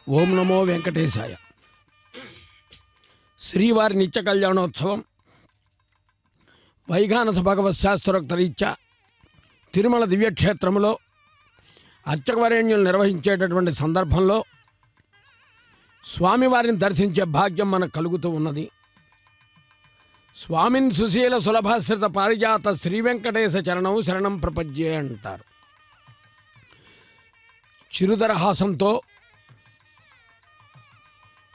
ఓం నమో వెంకటేశాయ. శ్రీవారి నిత్య కళ్యాణోత్సవం వైఘానస భగవత్ శాస్త్రోక్త రీత్యా తిరుమల దివ్యక్షేత్రంలో అర్చకవరేణ్యులు నిర్వహించేటటువంటి సందర్భంలో స్వామివారిని దర్శించే భాగ్యం మనకు కలుగుతూ ఉన్నది. స్వామిన్ సుశీల సులభాశ్రిత పారిజాత శ్రీ వెంకటేశ చరణం శరణం ప్రపంచే అంటారు. చిరుదరహాసంతో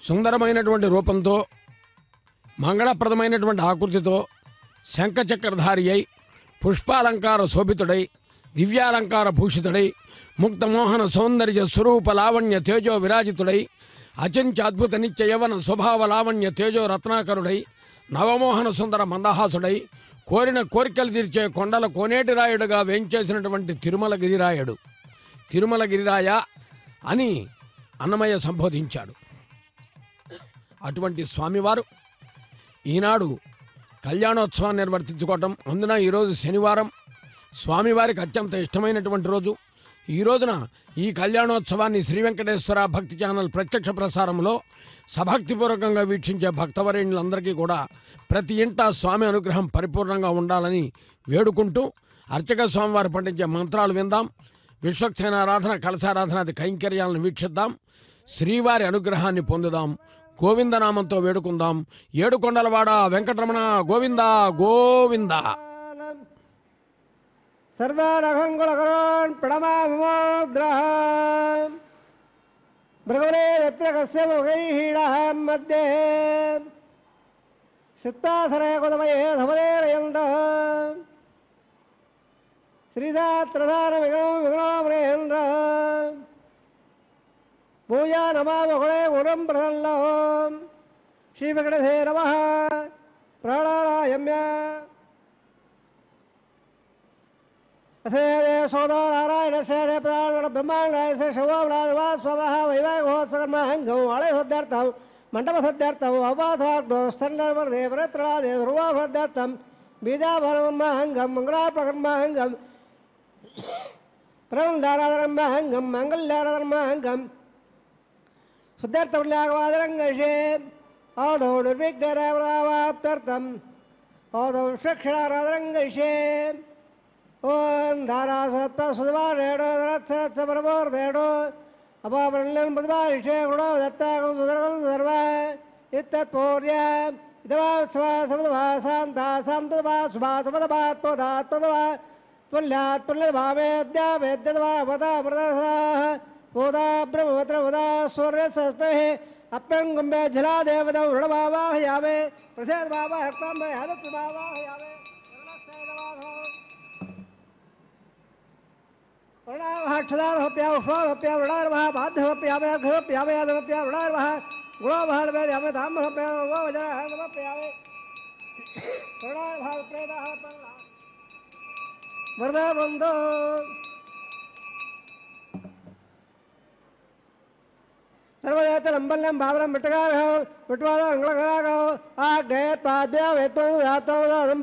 సుందరమైనటువంటి రూపంతో మంగళప్రదమైనటువంటి ఆకృతితో శంఖచక్రధారి అయి పుష్పాలంకార శోభితుడై దివ్యాలంకార భూషితుడై ముక్తమోహన సౌందర్య స్వరూప లావణ్య తేజో విరాజితుడై అచంచ అద్భుత నిత్య యవన స్వభావ లావణ్య తేజో రత్నాకరుడై నవమోహన సుందర మందహాసుడై కోరిన కోరికలు తీర్చే కొండల కోనేటి రాయుడుగా వేంచేసినటువంటి తిరుమల గిరిరాయుడు తిరుమల గిరిరాయ అని అన్నమయ్య సంబోధించాడు. అటువంటి స్వామివారు ఈనాడు కళ్యాణోత్సవాన్ని నిర్వర్తించుకోవటం, అందున ఈరోజు శనివారం స్వామివారికి అత్యంత ఇష్టమైనటువంటి రోజు. ఈ రోజున ఈ కళ్యాణోత్సవాన్ని శ్రీ వెంకటేశ్వర భక్తి ఛానల్ ప్రత్యక్ష ప్రసారంలో సభక్తిపూర్వకంగా వీక్షించే భక్తవరేణ్యులందరికీ కూడా ప్రతి ఇంట స్వామి అనుగ్రహం పరిపూర్ణంగా ఉండాలని వేడుకుంటూ అర్చక స్వామివారు పండించే మంత్రాలు విందాం. విశ్వక్సేనారాధన కలశారాధనాది కైంకర్యాలను వీక్షిద్దాం. శ్రీవారి అనుగ్రహాన్ని పొందుదాం. గోవిందనామంతో వేడుకుందాం. ఏడుకొండలవాడ వెంకటరమణ గోవింద గోవింద. సర్వాణంగుళకరాన్ ప్రణమామోగ్రహం భ్రమరే యత్ర కస్య ముఖైహీణః మధ్యే సిత్తాసరే కుదమయే ధమదేరయంత శ్రీదాత్రధార విఘ్నోమరేంద్ర భూయా నమామగుణే గుణం ప్రసన్న శ్రీ వెంకటేశే నమః. ప్రాణాయామ్య సోదరారాయణ శ్రేణ ప్రాణ బ్రహ్మాండాయ శివా స్వమః వైవాహికోత్సకర్మహంగం ఆలయోధ్యార్థం మండప సద్యార్థం అవపాథాగ్నో స్థండర్వర్దేవరత్రాదే ధ్రువాభద్యార్థం బీజాభరణమహంగం మంగళాప్రకర్మహంగం ప్రబంధారాధనమహంగం మంగళ్యారాధనమహంగం శుద్ధార్థంలాగవాదరంగషే ఆదౌ నిర్విఘ్నరావాప్త్యర్థం ఆదౌ శ్రక్షణారాధనంగషే ఓం ధారాసత్వ సుధమారేడో ధరత్సరత్స పరమోర్ధేడో అపాపరణం ప్రతిపాదిషే గుణో దత్తాగం సుధర్గం సుధర్వ ఇత్తత్పౌర్య ఇదవా సమదవా శాంతా శాంతదవా శుభా సమదవాత్మదాత్మదవా త్వల్యాత్ పుల్యభావేద్యావేద్యదవా వదా ప్రదర్శాః ఓదా బ్రహ్మవత్ర వదా సూర్యసస్మహే అప్యంగుంబే జలాదేవదం రుణభావాహయామే ప్రసేద్భావాహర్తాంబే హరత్భావాహయామే క్షదారహప్యా ఉష్ణారహప్యా వృణారమః బాధ్యహప్యామే అఘహప్యామే యాదవప్యా వృణారమః గుణోభారమే యామే తామ్రహప్యా వజరహప్యామే వృణారమః ప్రేదః వరదబందో సర్వదేతలంబల్యం బాబరం విట్టగారహం విట్వాద అంగళగారహం ఆగ్నేయత్పాద్యా వేత్వం యాత్వం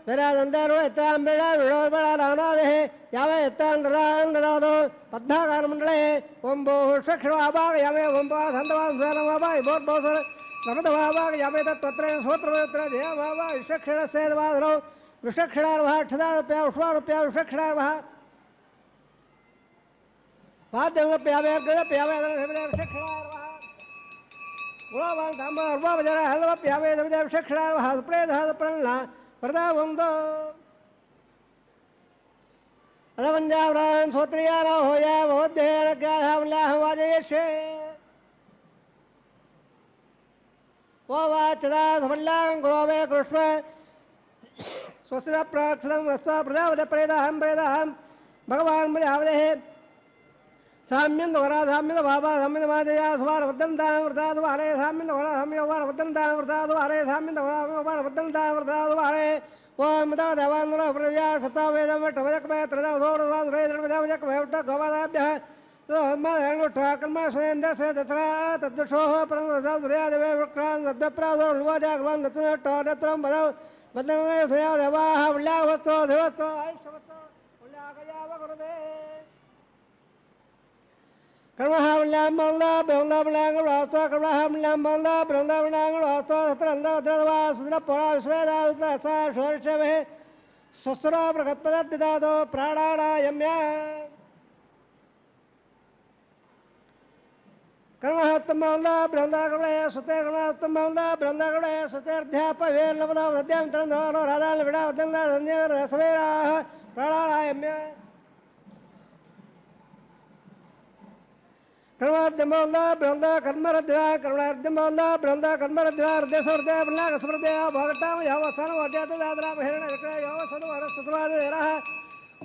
వేరాదంతరు ఎత్తాంబిడ విడోబడ రావణాదే యావే ఎత్తాంధ్రాంధ్రాదో పద్మాకారమండలే ఓం భూ క్షక్షణాభాగ యావే ఓం పా సంతవాసనవాభాగ భోర్భోసర సమతవాభాగ యావే తత్ర సూత్రవేత్ర దేవాభా విషక్షణ సేదవాదరో విషక్షణార్భ క్షదారప్యా ఉష్మారప్యా విషక్షణార్భ వాద్యంగప్యావే గదప్యావే విషక్షణార్భ గుణవాన్ తాంబర్భోజర హల్వప్యావే విషక్షణార్భ ప్రేద ప్రణల ప్రదాబందో అదవంజావ్రాన్ సోత్రియారా హోయా బోద్ధేరగాహవాజయషే ఓవాచదా సమల్లాం గురోవే కృష్ణ స్వస్తిద ప్రార్థనం వస్వ ప్రజాపద ప్రేదాహం ప్రేదాహం భగవాన్ ప్రజాపదే సామ్యం దోరా సామ్యం బాబా సామ్యం మాదయా సువార వద్దంతాం వృతాదు వారే సామ్యం దోరా సామ్యం వార వద్దంతాం వృతాదు వారే సామ్యం దోరా వార వద్దంతాం వృతాదు వారే ఓం దా దేవాంద్ర ప్రజా సప్తావేదం వటవజకమే త్రదా దోడవా రేద్రవజక వేవట గోవాదాభ్యః తోమరణుఠ కర్మ స్వేందస దసరా తద్దుషోః పరమదా దుర్యాదేవే వక్రాన్ దద్ప్రాదో ల్వాజాగవన్ దత్నటో దత్రం బదౌ బదనమే దయా దేవాః ఉల్లావతో దేవతో ఆయుష్వతో ఉల్లాగయావ గురుదే कर्मः Lamanda, Branda Blanca, Rasta, Abraham Lambanda, Branda Blanca, Rasta, Tranda, Drava, Sudra, Pora, Sveda, Utrasa, Shorshave, Sosra, Prakatpada, Dado, Prada, Yamya. Karmahatmanda, Branda Gray, Sute, Karmahatmanda, Branda Gray, Sute, Dhapa, Lavada, Dam Tranda, Radha, Vida, Danda, Danda, Savera, Prada, Yamya. Karmadamanda, Branda, Karmaradha, Karmadamanda, Branda, Karmaradha, Desorda, Black, Svrda, Bhagata, Yavasana, Vajata, Dadra, Hera, Yavasana, Varasatra,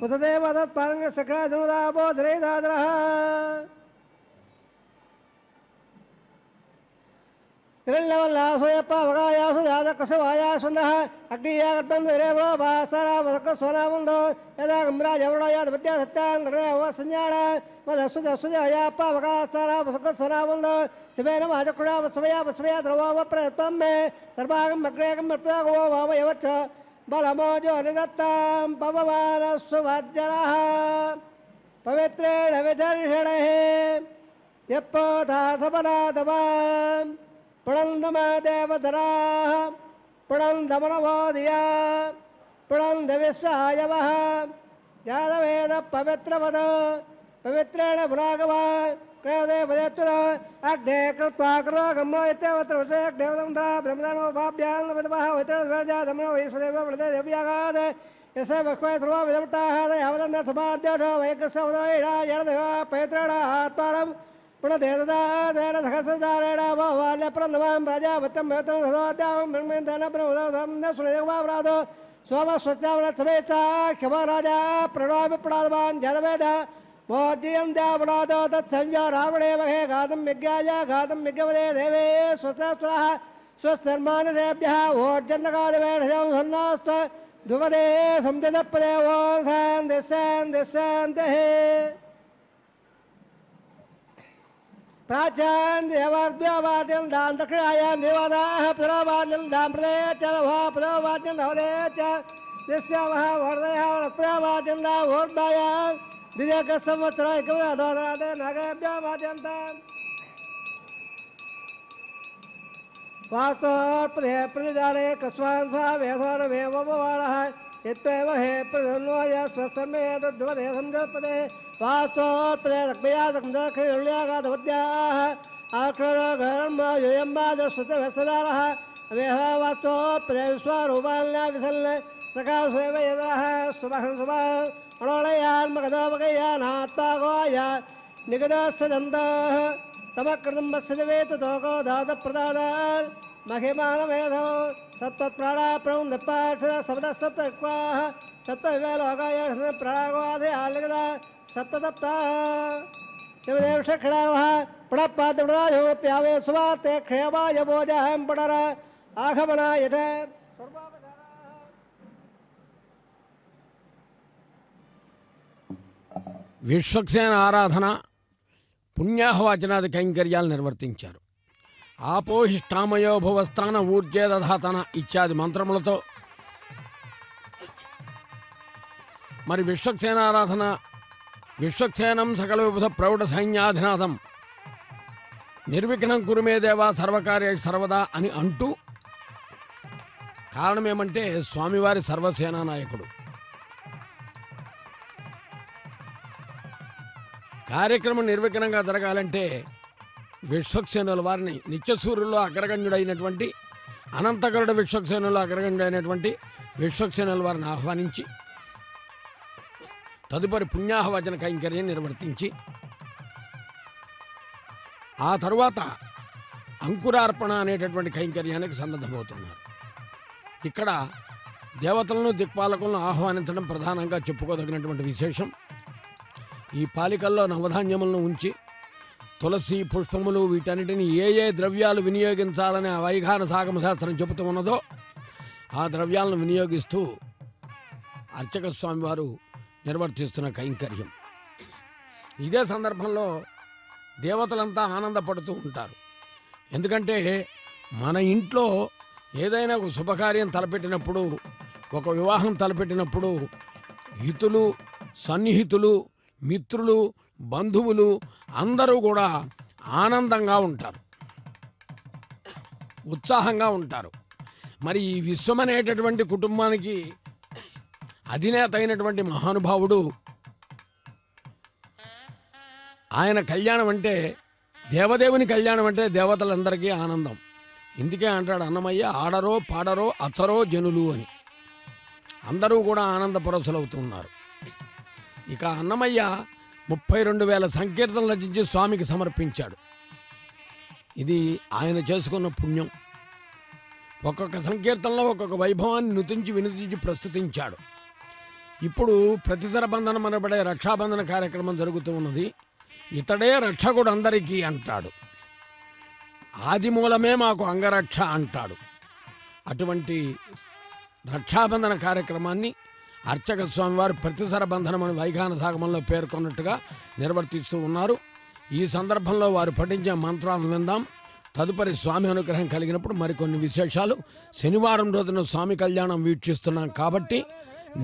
Utadeva, Paranga, Sakra, Juda, Bodre, Dadra. Kirilla, Soyapa, Vagaya, Sudada, Kasavaya, Sunda, Agia, Bandreva, Basara, Vaka, Sonamundo, Eda, Mra, Javaya, Vidya, Satan, Reva, Sanyara, Madasuda, Sudaya, Pavaka, Vaka, Sonamundo, Sibena, Majakura, Vasaya, Drava, Pretame, Sarbagam, Magragam, Mapago, Yavata, Balamojo, Redatam, Pavana, Suvajara, Pavitre, Avitar, Yepo, Sabana, Davam. Pranandama Devadara, Pranandamanavadiya, Pranandavisvayavaha, Yadaveda Pavitravada, Pavitrana Bhagava, Krade Vadetra, Agde Kalpakra, Gamno Etavatra, Devadamda, Brahmano, Babyan, Vadabaha, Vitra, Vaja, Damno, Isvadeva, Vladayagade, Yasavakwa, Vidamta, Yavadana Samadya, Vakasavada, Yadava, Petra, Atparam. Pradeda, there is Hasadara, Vale Prandavam, Raja, Vatam, Vatam, Brahmendana, Brahmadam, Nasuleva, Rado, Soma Swatavra, Saveta, Kavaraja, Pradava, Pradavan, Jalaveda, Modiam Davrado, the Sanja, Ravadeva, Gadam Megaya, Gadam Megavade, Deve, Swastra, Swastarman, Rebja, Wardjanaga, Hanasta, Duvade, Samdapade, and the sand, the hay. Prajan, Devardam, Dan the Krayan, Devada, Pravadam, Dambre, Chalava, Pravadam, Horecha, this Yamaha, or they have a Pravadam, Wordaya, Dijaka Samatra, Kavada, Nagabia, Majanta. Pastor, Predare, Kaswansa, Vedar, Veva, Iteva, Predanoya, Sasame, the Dwade, Pastor, Predakaya, the Kulia, the Vodya, Akra, Garma, Yamba, the Sutavasara, Veha, Preswa, Rubala, Saka, Seva, Subahan, Rolayan, Makadavayan, Hatagoya, Nigada Sadanda, Tamakram Basadaveta, Togo, Dada Pradana, Mahimana Vedo, Sata Prada, Prum, the Patra, Sabda Satakwa, Sata Velogaya, Praga, the Allegada, Sata Tapta, Dev Shakara, Prapa, the Rajo, Piave, Swate, Kreva, Yaboja, Hampadara, Ahamana, Yata. Vishwaksena ఆరాధన పుణ్యాహవాచనాది కైంకర్యాలు నిర్వర్తించారు. ఆపోహిష్టామయో భువస్థాన ఊర్జేదధాతన ఇత్యాది మంత్రములతో మరి విశ్వక్సేనారాధన విశ్వక్సేనం సకల విబుధ ప్రౌఢ సైన్యాధినాథం నిర్విఘ్నం కురుమే దేవా సర్వకార్య సర్వదా అని అంటూ కారణమేమంటే స్వామివారి సర్వసేనా నాయకుడు. కార్యక్రమం నిర్విఘ్నంగా జరగాలంటే విశ్వక్సేనుల వారిని నిత్యసూరుల్లో అగ్రగణ్యుడైనటువంటి అనంతగరుడ విశ్వక్సేనుల్లో అగ్రగణ్యుడైనటువంటి విశ్వక్సేనుల వారిని ఆహ్వానించి తదుపరి పుణ్యాహవచన కైంకర్యం నిర్వర్తించి ఆ తరువాత అంకురార్పణ అనేటటువంటి కైంకర్యానికి సన్నద్ధమవుతున్నారు. ఇక్కడ దేవతలను దిక్పాలకులను ఆహ్వానించడం ప్రధానంగా చెప్పుకోదగినటువంటి విశేషం. ఈ పాలికల్లో నవధాన్యములను ఉంచి తులసి పుష్పములు వీటన్నిటిని ఏ ఏ ద్రవ్యాలు వినియోగించాలనే వైఖాన సాగమ శాస్త్రం చెబుతూ ఉన్నదో ఆ ద్రవ్యాలను వినియోగిస్తూ అర్చక స్వామి వారు నిర్వర్తిస్తున్న కైంకర్యం. ఇదే సందర్భంలో దేవతలంతా ఆనందపడుతూ ఉంటారు. ఎందుకంటే మన ఇంట్లో ఏదైనా ఒక శుభకార్యం తలపెట్టినప్పుడు, ఒక వివాహం తలపెట్టినప్పుడు హితులు, సన్నిహితులు, మిత్రులు, బంధువులు అందరూ కూడా ఆనందంగా ఉంటారు, ఉత్సాహంగా ఉంటారు. మరి ఈ విశ్వం అనేటటువంటి కుటుంబానికి అధినేత అయినటువంటి మహానుభావుడు, ఆయన కళ్యాణం అంటే, దేవదేవుని కళ్యాణం అంటే దేవతలందరికీ ఆనందం. ఇందుకే అంటాడు అన్నమయ్య, ఆడరో పాడరో అత్తరో జనులు అని. అందరూ కూడా ఆనందపరచులవుతున్నారు. ఇక అన్నమయ్య 32,000 సంకీర్తనలు రచించి స్వామికి సమర్పించాడు. ఇది ఆయన చేసుకున్న పుణ్యం. ఒక్కొక్క సంకీర్తనలో ఒక్కొక్క వైభవాన్ని నుతించి వినుతించి ప్రస్తుతించాడు. ఇప్పుడు ప్రతితర బంధనం అనబడే రక్షాబంధన కార్యక్రమం జరుగుతూ ఉన్నది. ఇతడే రక్షకుడు అందరికీ అంటాడు. ఆది మూలమే మాకు అంగరక్ష అంటాడు. అటువంటి రక్షాబంధన కార్యక్రమాన్ని అర్చక స్వామివారు ప్రతిసర బంధనం అని వైఖాన సాగమంలో పేర్కొన్నట్టుగా నిర్వర్తిస్తూ ఉన్నారు. ఈ సందర్భంలో వారు పఠించే మంత్రాలను విందాం. తదుపరి స్వామి అనుగ్రహం కలిగినప్పుడు మరికొన్ని విశేషాలు. శనివారం రోజున స్వామి కళ్యాణం వీక్షిస్తున్నాం కాబట్టి,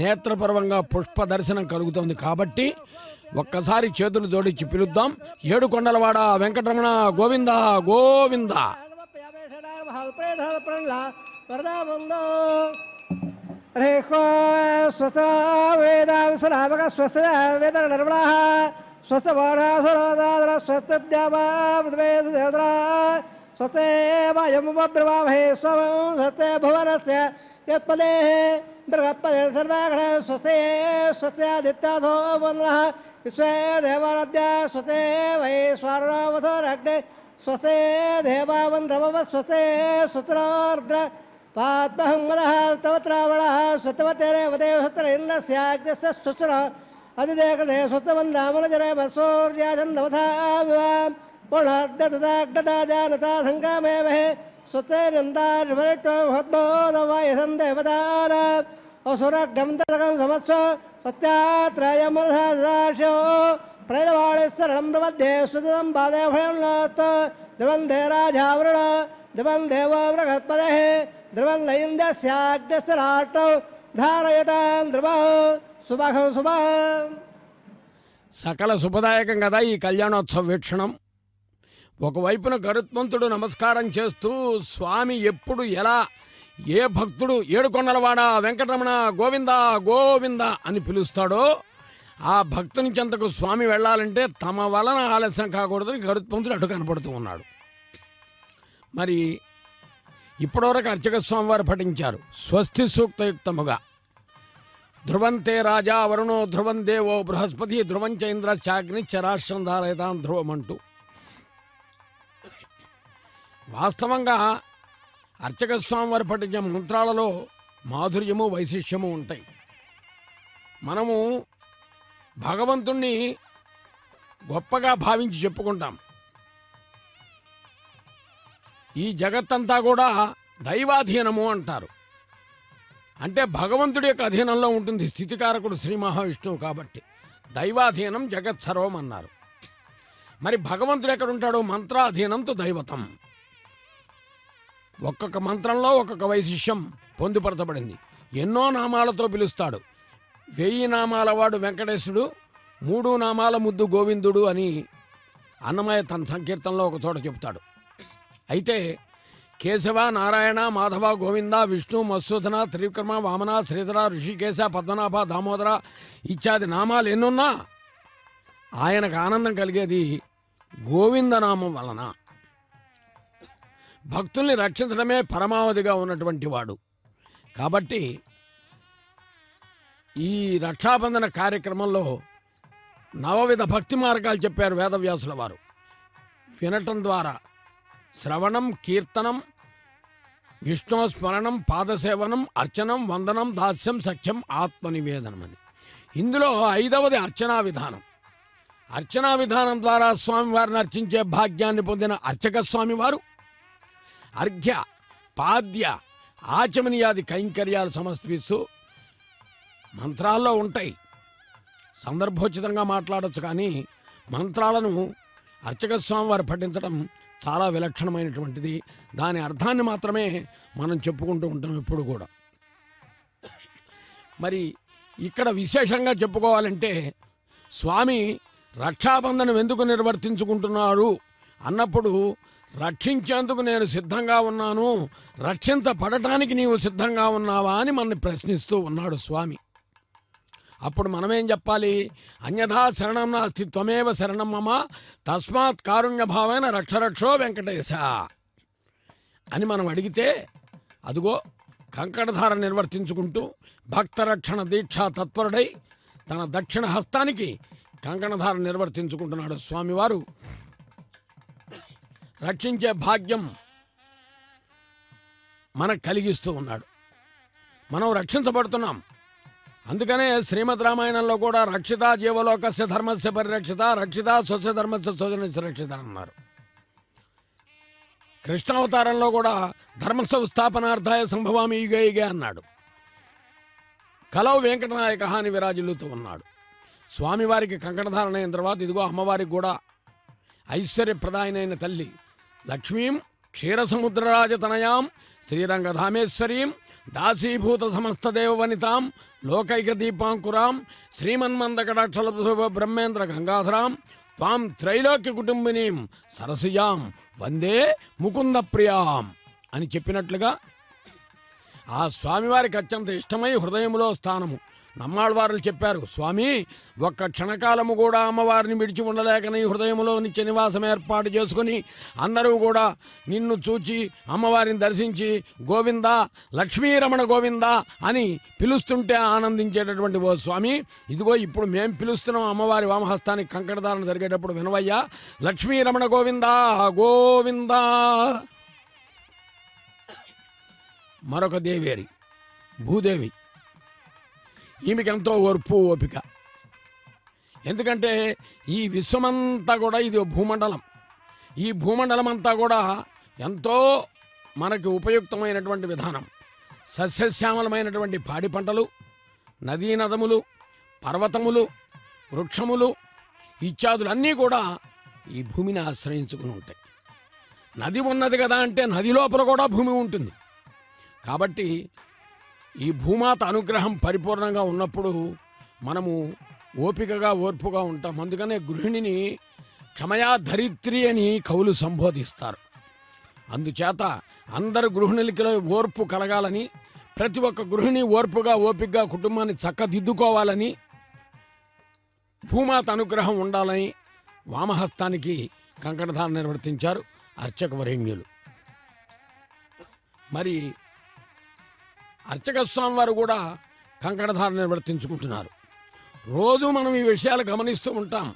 నేత్రపర్వంగా పుష్ప దర్శనం కలుగుతోంది కాబట్టి ఒక్కసారి చేతులు జోడించి పిలుద్దాం. ఏడుకొండలవాడ వెంకటరమణ గోవింద గోవింద. स्वस्ते वायमुपब्रवामहे स्वं स्वस्ते भुवनस्य यत्पदे बृहत्पदे सर्वाग्रह स्वस्ते स्वस्यादित्याधो वन्द्रः विश्वे देवाराध्या स्वस्ते वैश्वानरोऽवधोरग्ने स्वस्ते देवावन्द्रमव स्वस्ते सुत्रार्द्र पाद्महङ्मदः तवत्रावणः स्वतवतेरेवते स्वत्रेन्द्रस्याग्नस्य सुसुरः अधिदेकृते स्वस्तवन्दामनजरे वसूर्याचन्दवथा पुनर्ददाग्ददा जानता संगामेवहे स्वस्ते नन्दार्भरिष्टोहद्बोधवायसं देवतार असुरग्नं तदकं समत्स्व सत्यात्रयमनसादाशो प्रेतवाणेश्वरणं प्रपद्ये स्वदं पादे भयन्नात् ध्रुवन्धे राजावृण ध्रुवं देवो बृहत्पदेः ध्रुवं लयिन्द्रस्याग्नस्तराष्टौ धारयतां ध्रुवः शुभं शुभम्. సకల శుభదాయకం కదా ఈ కళ్యాణోత్సవ వీక్షణం. ఒకవైపున గరుత్మంతుడు నమస్కారం చేస్తూ స్వామి ఎప్పుడు ఎలా ఏ భక్తుడు ఏడుకొండలవాడ వెంకటరమణ గోవింద గోవింద అని పిలుస్తాడో ఆ భక్తుని చెంతకు స్వామి వెళ్ళాలంటే తమ వలన ఆలస్యం కాకూడదని గరుత్మంతుడు అటు కనపడుతూ ఉన్నాడు. మరి ఇప్పటివరకు అర్చక స్వామివారు పఠించారు స్వస్తి సూక్తయుక్తముగా. ధ్రువంతే రాజా వరుణో ధ్రువం దేవో బృహస్పతి ధ్రువం చైంద్ర చాగ్ని చరాశ్రం ధారయతాం ధ్రువమంటూ. వాస్తవంగా అర్చక స్వామివారు పఠించే మంత్రాలలో మాధుర్యము వైశిష్యము ఉంటాయి. మనము భగవంతుణ్ణి గొప్పగా భావించి చెప్పుకుంటాం. ఈ జగత్తంతా కూడా దైవాధీనము అంటారు. అంటే భగవంతుడి యొక్క అధీనంలో ఉంటుంది స్థితికారకుడు శ్రీ మహావిష్ణువు కాబట్టి దైవాధీనం జగత్ సర్వం అన్నారు. మరి భగవంతుడు ఎక్కడుంటాడు? మంత్రాధీనంతో దైవతం. ఒక్కొక్క మంత్రంలో ఒక్కొక్క వైశిష్యం పొందుపరచబడింది. ఎన్నో నామాలతో పిలుస్తాడు. 1000 నామాల వాడు వెంకటేశుడు, 3 నామాల ముద్దు గోవిందుడు అని అన్నమయ్య తన సంకీర్తనలో ఒక చోట చెబుతాడు. అయితే కేశవ నారాయణ మాధవ గోవింద విష్ణు మత్సూదన త్రివిక్రమ వామన శ్రీధర ఋషికేశ పద్మనాభ దామోదర ఇత్యాది నామాలు ఎన్నున్నా ఆయనకు ఆనందం కలిగేది గోవిందనామం వలన. భక్తుల్ని రక్షించడమే పరమావధిగా ఉన్నటువంటి వాడు కాబట్టి ఈ రక్షాబంధన కార్యక్రమంలో 9 భక్తి మార్గాలు చెప్పారు వేదవ్యాసుల వారు. వినటం ద్వారా శ్రవణం, కీర్తనం, విష్ణుస్మరణం, పాదసేవనం, అర్చనం, వందనం, దాస్యం, సఖ్యం, ఆత్మనివేదనం అని. ఇందులో 5వది అర్చనా విధానం. అర్చనా విధానం ద్వారా స్వామివారిని అర్చించే భాగ్యాన్ని పొందిన అర్చక స్వామివారు అర్ఘ్య, పాద్య, ఆచమనీయాది కైంకర్యాలు సమర్పిస్తూ మంత్రాల్లో ఉంటాయి. సందర్భోచితంగా మాట్లాడచ్చు, కానీ మంత్రాలను అర్చక స్వామివారు పఠించడం చాలా విలక్షణమైనటువంటిది. దాని అర్థాన్ని మాత్రమే మనం చెప్పుకుంటూ ఉంటాం ఇప్పుడు కూడా. మరి ఇక్కడ విశేషంగా చెప్పుకోవాలంటే స్వామి రక్షాబంధనం ఎందుకు నిర్వర్తించుకుంటున్నారు అన్నప్పుడు రక్షించేందుకు నేను సిద్ధంగా ఉన్నాను, రక్షించబడటానికి నీవు సిద్ధంగా ఉన్నావా అని మనని ప్రశ్నిస్తూ ఉన్నాడు స్వామి. అప్పుడు మనమేం చెప్పాలి? అన్యథా శరణం నాస్తి త్వమేవ శరణం మమ తస్మాత్ కారుణ్యభావేన రక్షరక్షో వెంకటేశ అని మనం అడిగితే, అదుగో కంకణధార నిర్వర్తించుకుంటూ భక్తరక్షణ దీక్షా తత్పరుడై తన దక్షిణ హస్తానికి కంకణధార నిర్వర్తించుకుంటున్నాడు స్వామివారు. రక్షించే భాగ్యం మనకు కలిగిస్తూ ఉన్నాడు. మనం రక్షించబడుతున్నాం. అందుకనే శ్రీమద్ రామాయణంలో కూడా రక్షిత జీవలోకస్య ధర్మస్య పరిరక్షిత రక్షిత స్వస్య ధర్మస్య స్వజనస్య రక్షిత అన్నారు. కృష్ణావతారంలో కూడా ధర్మ సంస్థాపనార్థాయ సంభవామి యుగే యుగే అన్నాడు. కలౌ వెంకటనాయక అని విరాజిల్లుతూ ఉన్నాడు. స్వామివారికి కంకణధారణ అయిన తర్వాత ఇదిగో అమ్మవారికి కూడా ఐశ్వర్యప్రదాయనైన తల్లి లక్ష్మీం క్షీరసముద్రరాజతనయాం శ్రీరంగధామేశ్వరీం దాసీభూత సమస్త దేవవనితాం లోకైక దీపాంకురాం శ్రీమన్మందకటాక్షల బ్రహ్మేంద్ర గంగాధరాం త్వాం త్రైలోక్య కుటుంబినీం సరసియాం వందే ముకుంద ప్రియాం అని చెప్పినట్లుగా ఆ స్వామివారికి అత్యంత ఇష్టమై హృదయంలో స్థానము. నమ్మాళ్వారులు చెప్పారు, స్వామి ఒక్క క్షణకాలము కూడా అమ్మవారిని విడిచి ఉండలేకని హృదయంలో నిత్య నివాసం ఏర్పాటు చేసుకుని అందరూ కూడా నిన్ను చూచి అమ్మవారిని దర్శించి గోవింద లక్ష్మీరమణ గోవింద అని పిలుస్తుంటే ఆనందించేటటువంటి ఓ స్వామి, ఇదిగో ఇప్పుడు మేం పిలుస్తున్నాం అమ్మవారి వామహస్తానికి కంకణధారణ జరిగేటప్పుడు వినవయ్యా, లక్ష్మీరమణ గోవింద గోవింద. మరొక దేవేరి భూదేవి, ఈమెకెంతో ఓర్పు ఓపిక. ఎందుకంటే ఈ విశ్వమంతా కూడా ఇది భూమండలం. ఈ భూమండలం అంతా కూడా ఎంతో మనకి ఉపయుక్తమైనటువంటి విధానం. సస్యశ్యామలమైనటువంటి పాడి పంటలు, నదీ నదములు, పర్వతములు, వృక్షములు ఇత్యాదులన్నీ కూడా ఈ భూమిని ఆశ్రయించుకుని ఉంటాయి. నది ఉన్నది కదా అంటే నది లోపల కూడా భూమి ఉంటుంది. కాబట్టి ఈ భూమాత అనుగ్రహం పరిపూర్ణంగా ఉన్నప్పుడు మనము ఓపికగా ఓర్పుగా ఉంటాం. అందుకనే గృహిణిని క్షమయా ధరిత్రి అని కవులు సంబోధిస్తారు. అందుచేత అందరు గృహిణులకి ఓర్పు కలగాలని, ప్రతి ఒక్క గృహిణి ఓర్పుగా ఓపికగా కుటుంబాన్ని చక్కదిద్దుకోవాలని, భూమాత అనుగ్రహం ఉండాలని వామహస్తానికి కంకణధారణ నిర్వర్తించారు అర్చక వరేణ్యులు. మరి అర్చక స్వామి వారు కూడా కంకణధారణ నిర్వర్తించుకుంటున్నారు. రోజు మనం ఈ విషయాలు గమనిస్తూ ఉంటాం.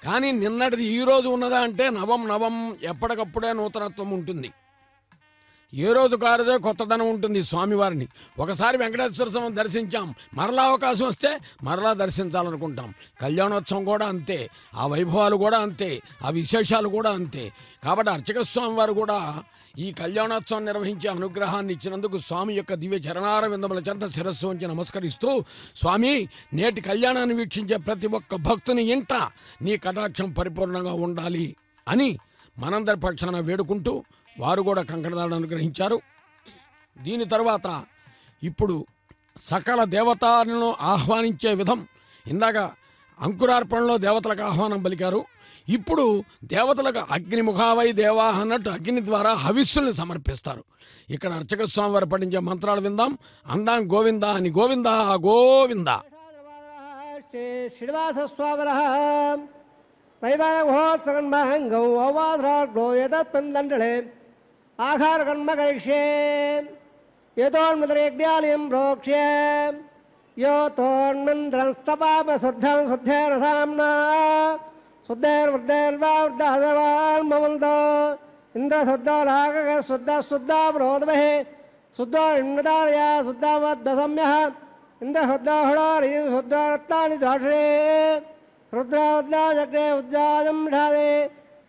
కానీ నిన్నటిది ఈరోజు ఉన్నదా అంటే నవం నవం ఎప్పటికప్పుడే నూతనత్వం ఉంటుంది. ఏ రోజు కారుదే కొత్తదనం ఉంటుంది స్వామివారిని. ఒకసారి వెంకటేశ్వర స్వామిని దర్శించాం, మరలా అవకాశం వస్తే మరలా దర్శించాలనుకుంటాం. కళ్యాణోత్సవం కూడా అంతే, ఆ వైభవాలు కూడా అంతే, ఆ విశేషాలు కూడా అంతే. కాబట్టి అర్చక స్వామి వారు కూడా ఈ కళ్యాణోత్సవం నిర్వహించే అనుగ్రహాన్ని ఇచ్చినందుకు స్వామి యొక్క దివ్య చరణార విందముల చెంత శిరస్సు వంచి నమస్కరిస్తూ, స్వామి నేటి కళ్యాణాన్ని వీక్షించే ప్రతి ఒక్క భక్తుని ఇంట నీ కటాక్షం పరిపూర్ణంగా ఉండాలి అని మనందరి పక్షాన వేడుకుంటూ వారు కూడా కంకణధారణ అనుగ్రహించారు. దీని తర్వాత ఇప్పుడు సకల దేవతలను ఆహ్వానించే విధం, ఇందాక అంకురార్పణలో దేవతలకు ఆహ్వానం పలికారు. ఇప్పుడు దేవతలకు అగ్నిముఖావై దేవా అన్నట్టు అగ్ని ద్వారా హవిస్సుల్ని సమర్పిస్తారు. ఇక్కడ అర్చక స్వామి వారు పఠించే మంత్రాలు విందాం, అందాం గోవింద అని. గోవింద గోవింద. శ్రీనివాస స్వామిన వైభవోత్సగన్మహంగం ఓవాధ్రాగ్నో యతత్పందండళే ఆహార కర్మ కరిష్యే యతోన్మదరేజ్ఞాలయం ప్రోక్ష్యే యోతోన్మంత్రంస్తపామ శుద్ధం శుద్ధేన సామ్నా శుద్ధైర్వృద్ధైర్వావృద్ధర్వాన్మవంతో ఇంద్రశుద్ధోలాగ శుద్ధ శుద్ధ ప్రోదమహే శుద్ధో నిన్నదారయ శుద్ధమద్భసమ్యః ఇంద్రశుద్ధోహళోరీ శుద్ధరత్నాని దోషే రుద్రోద్దాజగ్నే ఉజ్జాయం ఢాదే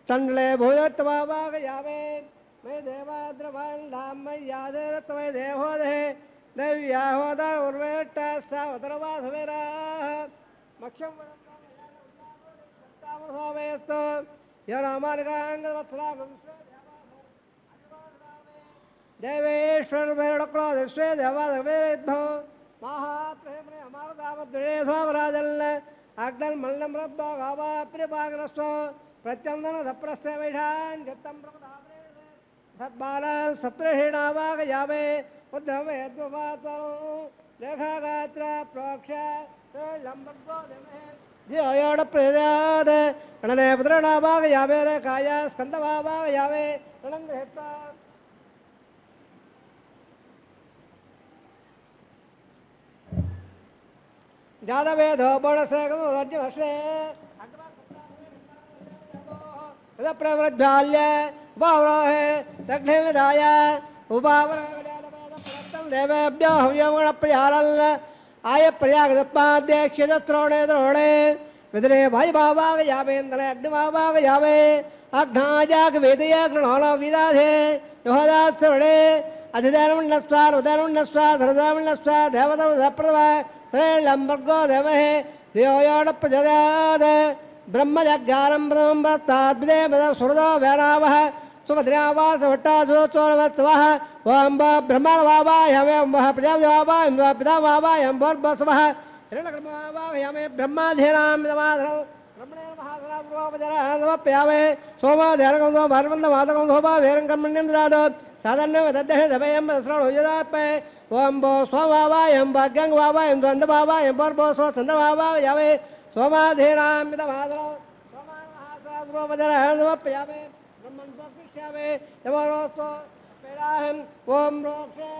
తండ్లే భూయోత్తమావాగయామే మే దేవాద్రవాల్లామయ్యాదేరత్వై దేహోదే దైవ్యాహోదర ఉర్వేట్ట సావతరవాసవేరా మఖ్యం సత్తామసోమేస్తు యనామానికాంగవత్సరాగం దేవేశ్వర వేరడక్రో దిశ్వే దేవాదవేరేద్భో మహాప్రేమనే అమారదామద్రే స్వామరాజల్ अग्दल मल्लम रब्बा गावा प्रिपाग्रस्व प्रत्यंदन धप्रस्ते वैषान जत्तम प्रपदावरे सद्बाला सप्रहेणावाग यावे उद्रवे द्ववात्वरो लेखागात्र प्रोक्ष लंबगो देवे धियोड़ प्रजाद गणने पुत्रणावाग यावे रे काया स्कंदवावाग यावे रणंग हेत्वा जादवेदो बणसेगम राज्यवशे प्रवृद्धाल्य उपावरोहे दग्धेदाय उपावरं देवेभ्यो हव्यमणप्रयालल् आय प्रयागदत्पाद्यक्षद्रोणे द्रोणे विदरे भाई बाबाग यावेन्द्र अग्निबाबाग यावे अग्नाजाग वेदय गृणोल विदाधे योहदात्सवणे अधिधर्मण्यस्वार उदर्मण्यस्वार धरधर्मण्यस्वार देवतप्रभा श्रेलंबर्गो देवहे धियोड़ प्रजदाद ब्रह्मजज्ञानं ब्रह्मताद्विदेव सुहृदो वैरावः सुभद्रावास भट्टासो चोरवत्सवः ओं ब्रह्मवावाय हमें प्रजावाय पितावाय भोर्बस्वः हिरण्यकर्मावाय हमें ब्रह्माधीनां दमाधरं ब्रह्मणे महासराद्रोपजरामप्यावे सोमाधेरगंधो भारवन्दमादगंधोपा वेरङ्कर्मण्यन्द्रादो साधारण दद्दहे दभयं श्रणोजदापे ओं भो स्वभावायं भाग्यंगवावायं द्वन्द्वभावायं भोर्भो स्व चन्द्रभावाय यावे सोमाधीनां पितावादरं सोमाहासराद्रोपजरामप्यावे ब्रह्मन् प्रकृष्यावे यवरोस्तो पेडाहं ओं रोक्षे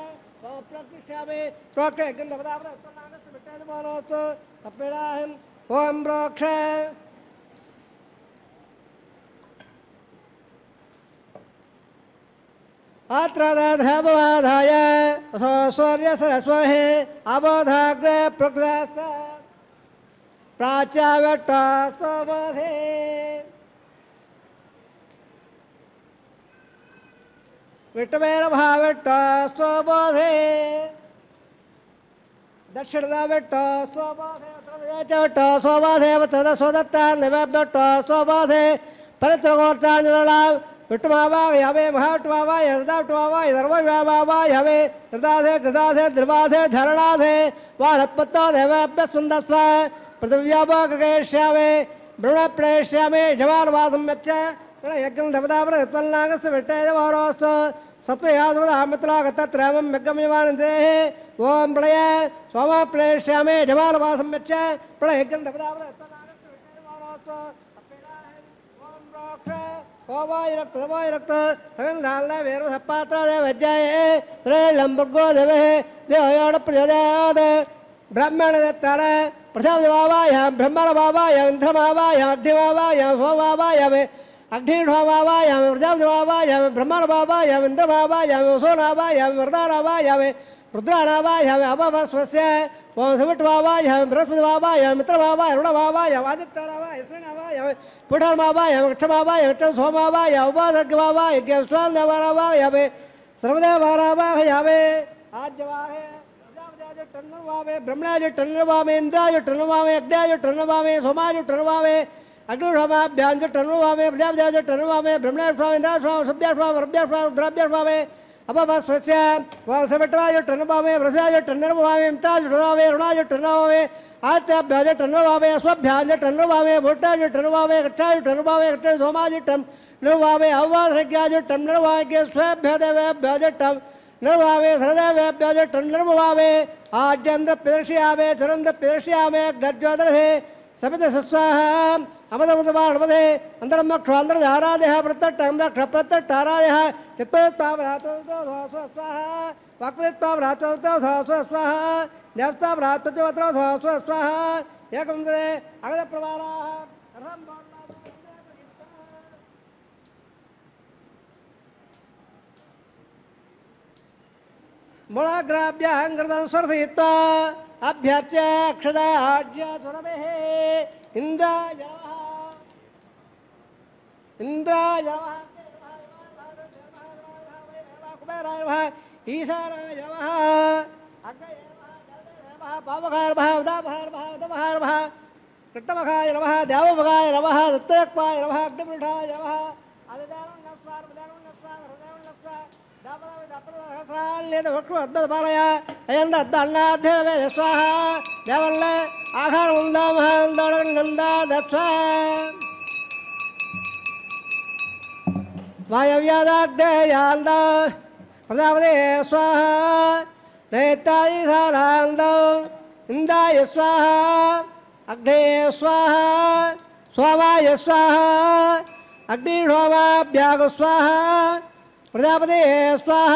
प्रकृष्यावे प्रोक्षे गन्धपदावरस्तनागस्य विट्टयवरोस्तो पेडाहं ओं रोक्षे आत्राधाय सूर्य सरस्वहे अबोधाग्रे प्रकृत प्राच्यावटे विटवेर भावट स्वबोधे दक्षिणदा विट स्वबोधे चवट स्वबोधे सोदत्ता निवट स्वबोधे परित्रगोर्चांजला विटमावाग यावे महाटमावाय हृदाटमावाय धर्मवावाय हवे हृदाधे ध्रुवाधे धरणाधे वाहत्पत्तो देवाभ्य सुन्दस्व पृथिव्यापकृष्यावे ब्रह्मप्रेष्यामे जवानवासं यच्च यज्ञं धपदावरत्पन्नागस्य विट्टयवरोस्तु सत्त्वयादवदामित्रागतत्रयमं यज्ञमयमानन्देः ओं प्रलय सोमप्रेष्यामे जवानवासं यच्च प्रलयज्ञं धपदावरत्पन्नागस्य विट्टयवरोस्तु ओवाय रक्त सगन लाल वेर सपात्र देव अज्जाये श्रेलंबर्गो देवे देवयोड़ प्रजदाद ब्राह्मण दत्तार प्रथम देवावाय ब्रह्मण बाबाय इंद्र बाबाय अग्नि बाबाय सो बाबाय अग्नि बाबाय प्रथम देवावाय ब्रह्मण बाबाय इंद्र बाबाय वसो नाबाय वरदा नाबाय रुद्रा नाबाय अपवस्वस्य ओं सविट बाबाय बृहस्पति बाबाय मित्र बाबाय रुण बाबाय आदित्य नाबाय श्री नाबाय पुठर बाबाय वृक्ष बाबाय वृक्ष सोम बाबाय उपाधर्ग बाबाय स्वान देवाबाय हवे सर्वदेव बाबाय हवे आज्यवाहे टन्नवावे ब्रह्मणाज टन्नवावे इंद्राज टन्नवावे अग्निज टन्नवावे सोमाज टन्नवावे अग्निशोमाभ्याज टन्नवावे प्रजापतिज टन्नवावे ब्रह्मणाज स्वामी इंद्राज स्वामी सभ्य स्वामी रभ्य स्वामी रुद्राभ्य स्वामी अपवस्वस्य वासवटवाज टन्नवावे वृषाज टन्नवावे मित्राज टन्नवावे रुणाज टन्नवावे आत्याभ्याज टन्नवावे स्वभ्याज टन्नवावे भोटाज टन्नवावे कक्षाज टन्नवावे कक्षाज सोमाज टन्नवावे अववासज्ञाज टन्नवावे स्वभ्यदेवेभ्याज टन्नवावे सरदेवेभ्याज टन्नवावे आज्यन्द्र प्रदर्शयावे चरन्द्र प्रदर्शयावे गज्ज्वदर्हे समित सस्वाहा अमदमुदवाणवदे अन्तरमक्षान्तरधारादेः प्रत्यट्टम्रक्षप्रत्यट्टारादेः चित्तोत्तावरातो स्वाहा वाक्पदित्तावरातो स्वाहा देवतावरातो स्वाहा एकं दे अगदप्रवाराः मूलाग्राभ्याङ्कृतं स्वर्धयित्वा अभ्यर्च्य अक्षदा आज्य सुरभिः इन्द्राय नमः कुबेराय नमः ईशानाय नमः अग्नये नमः पावकाय नमः उदाभाय नमः उदभाय नमः कृष्णमखाय नमः देवमखाय नमः दत्तयक्वाय नमः अग्निपीठाय नमः आदिदेवं नमस्कार అద్భుతపాలయ అయంత అద్భుతాధ్యమే స్వాహ దేవల్ల ఆహారం ఉందా మహాందోళనందా దత్స వాయవ్యాదాగ్నేయాంద ప్రజాపదే స్వాహ నేతాయి సారాంద ఇందాయ స్వాహ అగ్నే స్వాహ సోమాయ స్వాహ అగ్నిశోమాభ్యాగ స్వాహ ప్రజాపతే స్వాహ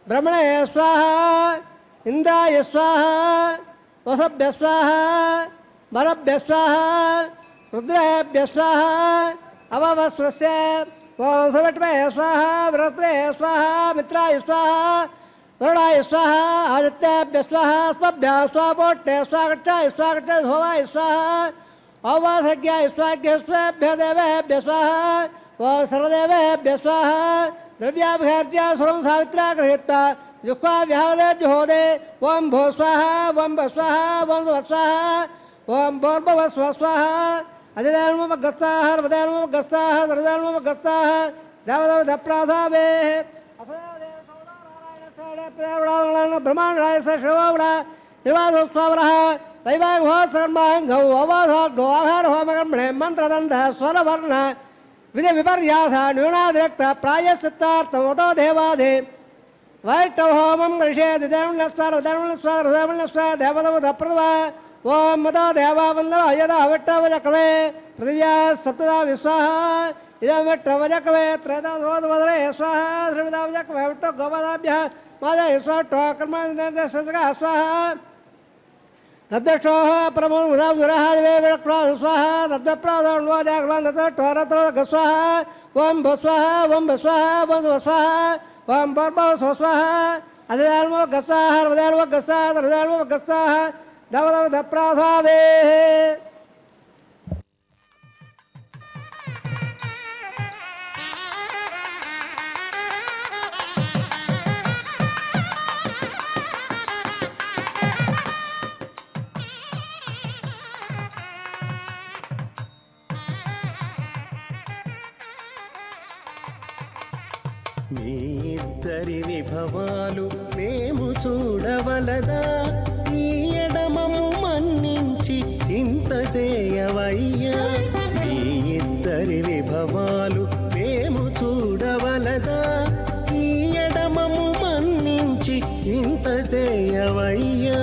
బ్రహ్మణే స్వాహ ఇంద్రాయ స్వాహ వసభ్య స్వాహ వరభ్య స్వాహ రుద్రేభ్య స్వాహ అవమస్వస్య ఓం సవిట్రే స్వాహ వరత్రే స్వాహ మిత్రాయ స్వాహ వరుణాయ స్వాహ ఆదిత్యేభ్య స్వాహ స్వభ్య స్వాపోట్టే స్వాగచ్చాయ స్వాగచ్చ సోమాయ స్వాహ औवासज्ञाय स्वाग्यस्वेभ्य देवेभ्य स्वाहा ओं सर्वदेवेभ्य स्वाहा द्रव्याभिर्ज्य सुरं सावित्रा गृहीत्वा जुह्वा व्याहदे जुहोदे ओं भो स्वाहा ओं भ स्वाहा ओं स्व स्वाहा ओं भोर्भुव स्व स्वाहा अधिदेवमुपगस्ताः सर्वदेवमुपगस्ताः सर्वदेवमुपगस्ताः देवदेवदप्राधावे ब्रह्माण्डाय स शिवोवरा निर्वासो स्वावरः दैवाघोत्सर्माघौ अवधो आहार होमगम्णे मंत्रदंध स्वरवर्ण विधि विपर्यास न्यूनादिरक्त प्रायश्चित्तार्थमतो देवादे वैष्णव होमं गृहेद देवनस्वार देवदवदप्रभा ओम मतो देवावन्दो यदा विट्टवजकवे पृथिव्या सप्तदा विस्वाहा इदं विट्टवजकवे त्रयदा सोदवदरे स्वाहा त्रिविदा वजकवे विट्टो गोपदाभ्यः मादा स्वाहा कर्मादिनेन्द्र संसगा स्वाहा तद्दक्षोः प्रभुं उदावुरः दिवे विरक्त्वा स्वाहा तद्दप्रादोन्वाजाग्रवान् तत्त्वरत्र गस्वाहा ओं भस्वाहा ओं भस्वाहा ओं स्वस्वाहा ओं भर्भव स्वस्वाहा अधिदेवो गस्साः सर्वदेवो गस्साः सर्वदेवो गस्साः दवदवदप्राधावेः మీ ఇద్దరి విభవాలు మేము చూడవలదా ఈ ఎడమము మన్నించి ఇంత చేయవయ్యా మీ ఇద్దరి విభవాలు మేము చూడవలదా ఈ ఎడమము మన్నించి ఇంత చేయవయ్యా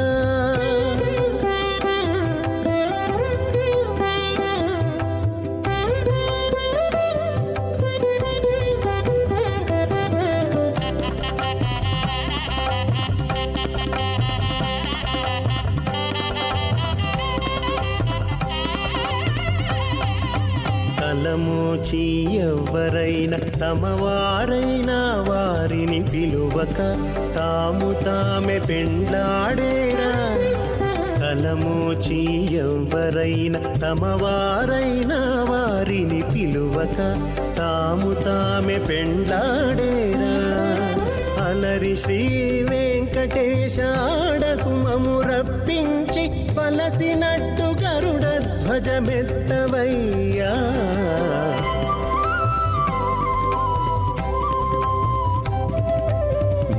తలమోచి ఎవ్వరైనా తమవారైనా వారిని పిలువక తాము తామే పెండ్లాడేరా తలమోచి ఎవ్వరైనా తమవారైనా వారిని పిలువక తాము తామే పెండ్లాడేరా అలరి శ్రీ వెంకటేశ ఆడకుమము రప్పించి పలసినట్టు గరుడ ధ్వజమెత్తవయ్యా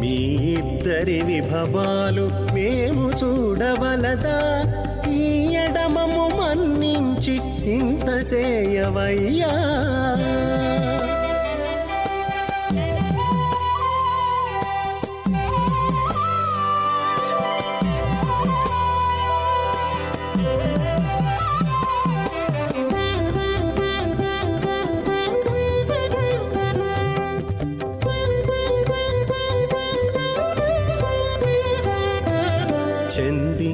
మీ ఇద్దరి విభవాలు మేము చూడవలదా ఈ ఎడమము మన్నించి ఇంత చేయవయ్యా చెంది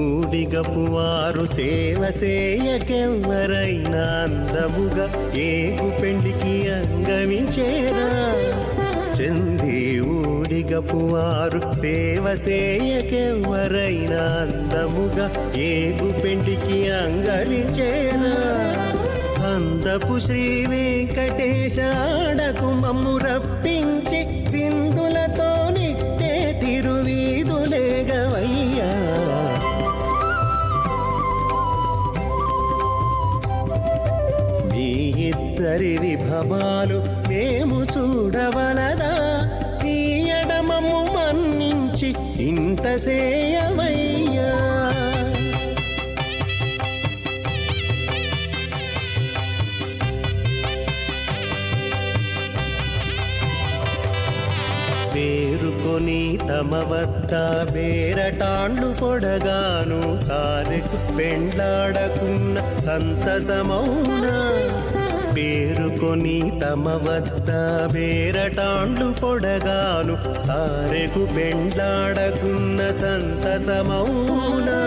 ఊడిగపువారు సేవ సేయకెవ్వరైనా అందముగా ఏగు పెండికి అంగమించేరా చెంది ఊడిగపువారు సేవ సేయకెవ్వరైనా అందముగా ఏగు పెండికి అంగరించేరా అందపు శ్రీ వెంకటేశ ఆడకుమము రప్పించి విందులతో నిట్టే తిరువీధులేగవయ్యా మీ ఇద్దరి విభవాలు మేము చూడవలదా ఎడమము మన్నించి ఇంత సేయవయ్యా పేరుకొని తమ వద్ద బేరటాండ్లు పొడగాను సారెకు పెండ్లాడకున్న సంతసమౌనా పేరుకొని తమ వద్ద బేరటాండ్లు పొడగాను సారెకు పెండ్లాడకున్న సంతసమౌనా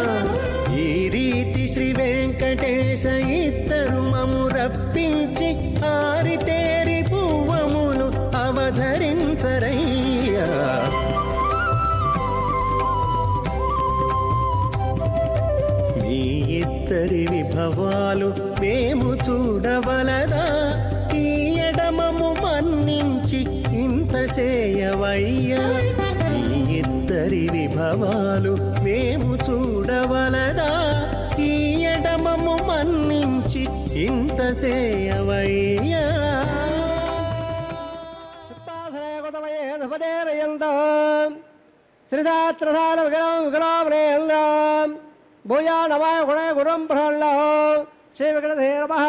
ఈ రీతి శ్రీ వెంకటేశ ఇద్దరు మము రప్పించి ఆరితేరి పువ్వములు అవధరించరయ్యా మీ ఇద్దరి విభవాలు మేము చూడవలదా ఈ ఎడమము మన్నించి ఇంత సేయవయ్యా ఈ ఇద్దరి విభవాలు మేము చూడవలదా ఈ ఎడమము మన్నించి ఇంత సేయవయ్యా శ్రీదాత్రధార విగ్రహం విగ్రహం భూయా నమాయ గుణయ గురం ప్రహ్ల శ్రీ విగ్రహే నమః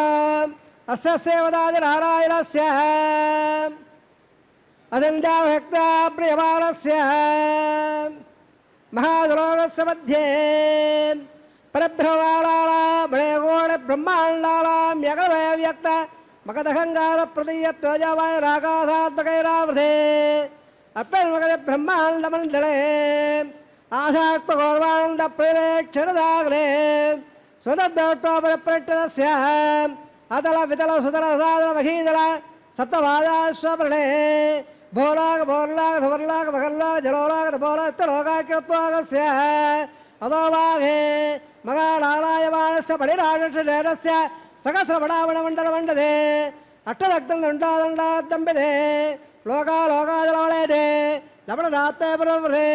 అస్య సేవదాది నారాయణస్య అదంత్యాభక్త ప్రియమానస్య మహాదులోకస్య మధ్యే పరబ్రహ్మాణానాం భయగోణ బ్రహ్మాండానాం యగవయ వ్యక్త మగధహంగార ప్రదీయత్వజావాయ రాగాధాత్మకైరావృధే అప్యన్మగద బ్రహ్మాండమండలే ఆధాత్మగౌరవానంద ప్రేక్షరదాగ్రే స్వదద్భవట్వాపరప్రట్టదస్య అతల వితల సుతల సాదల మహీదల సప్తవాదాశ్వప్రణే భోలాగ భోర్లాగ ధవర్లాగ మహల్లాగ జలోలాగ భోలస్తలోకాక్యత్వాగస్య అదోవాఘే మగాళాలాయమానస్య పరిరాజస్య సహస్రమణామణమండలమండదే అష్టరక్తం దండాదండాద్దంబిదే లోకాలోకాజలవళేదే లవణనాత్మేపరవృధే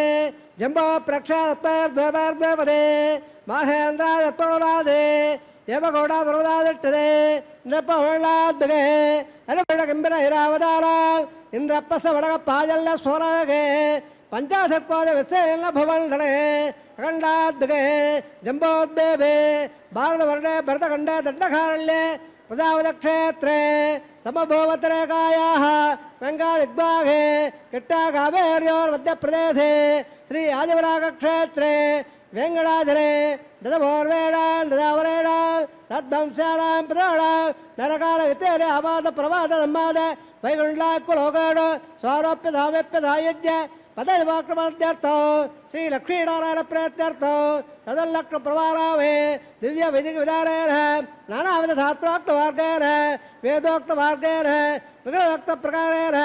జంబో ప్రక్షాత్మేర్ద్వేపదే మాహేంద్రాదత్వరాదే ఏమగౌడ పర్వదాదట్టదే నృపహుళాద్గే అనుపడ కింబిర ఐరావతార ఇంద్రప్పస వడగ పాజల్ల సోరగే పంచాశత్వాద విశేన భువండనే అఖండాద్గే జంబోద్బేభే భారతవర్ణే భరతఖండే దండకారణ్యే ప్రజావతక్షేత్రే సమభూవతరేకాయాः వెంగాదిగ్భాగే కిట్టాకావేర్యోర్మధ్యప్రదేశే శ్రీ ఆదివరాగక్షేత్రే వెంగడాచలే దదభోర్వేణాం దదావరేణాం తద్వంశానాం పితॄణాం నరకాల వితేరే అపాద ప్రమాద సంబాద వైకుంఠాకులోకాడు స్వారోప్యధామ్యప్యధాయుజ్య పదవివాక్రమాద్యర్థం శ్రీ లక్ష్మీనారాయణ ప్రేత్యర్థం తదల్లక్ష్మ ప్రమాణామే దివ్య విధి విధానేన నానావిధ శాస్త్రోక్త మార్గేన వేదోక్త మార్గేన విగ్రహోక్త ప్రకారేణ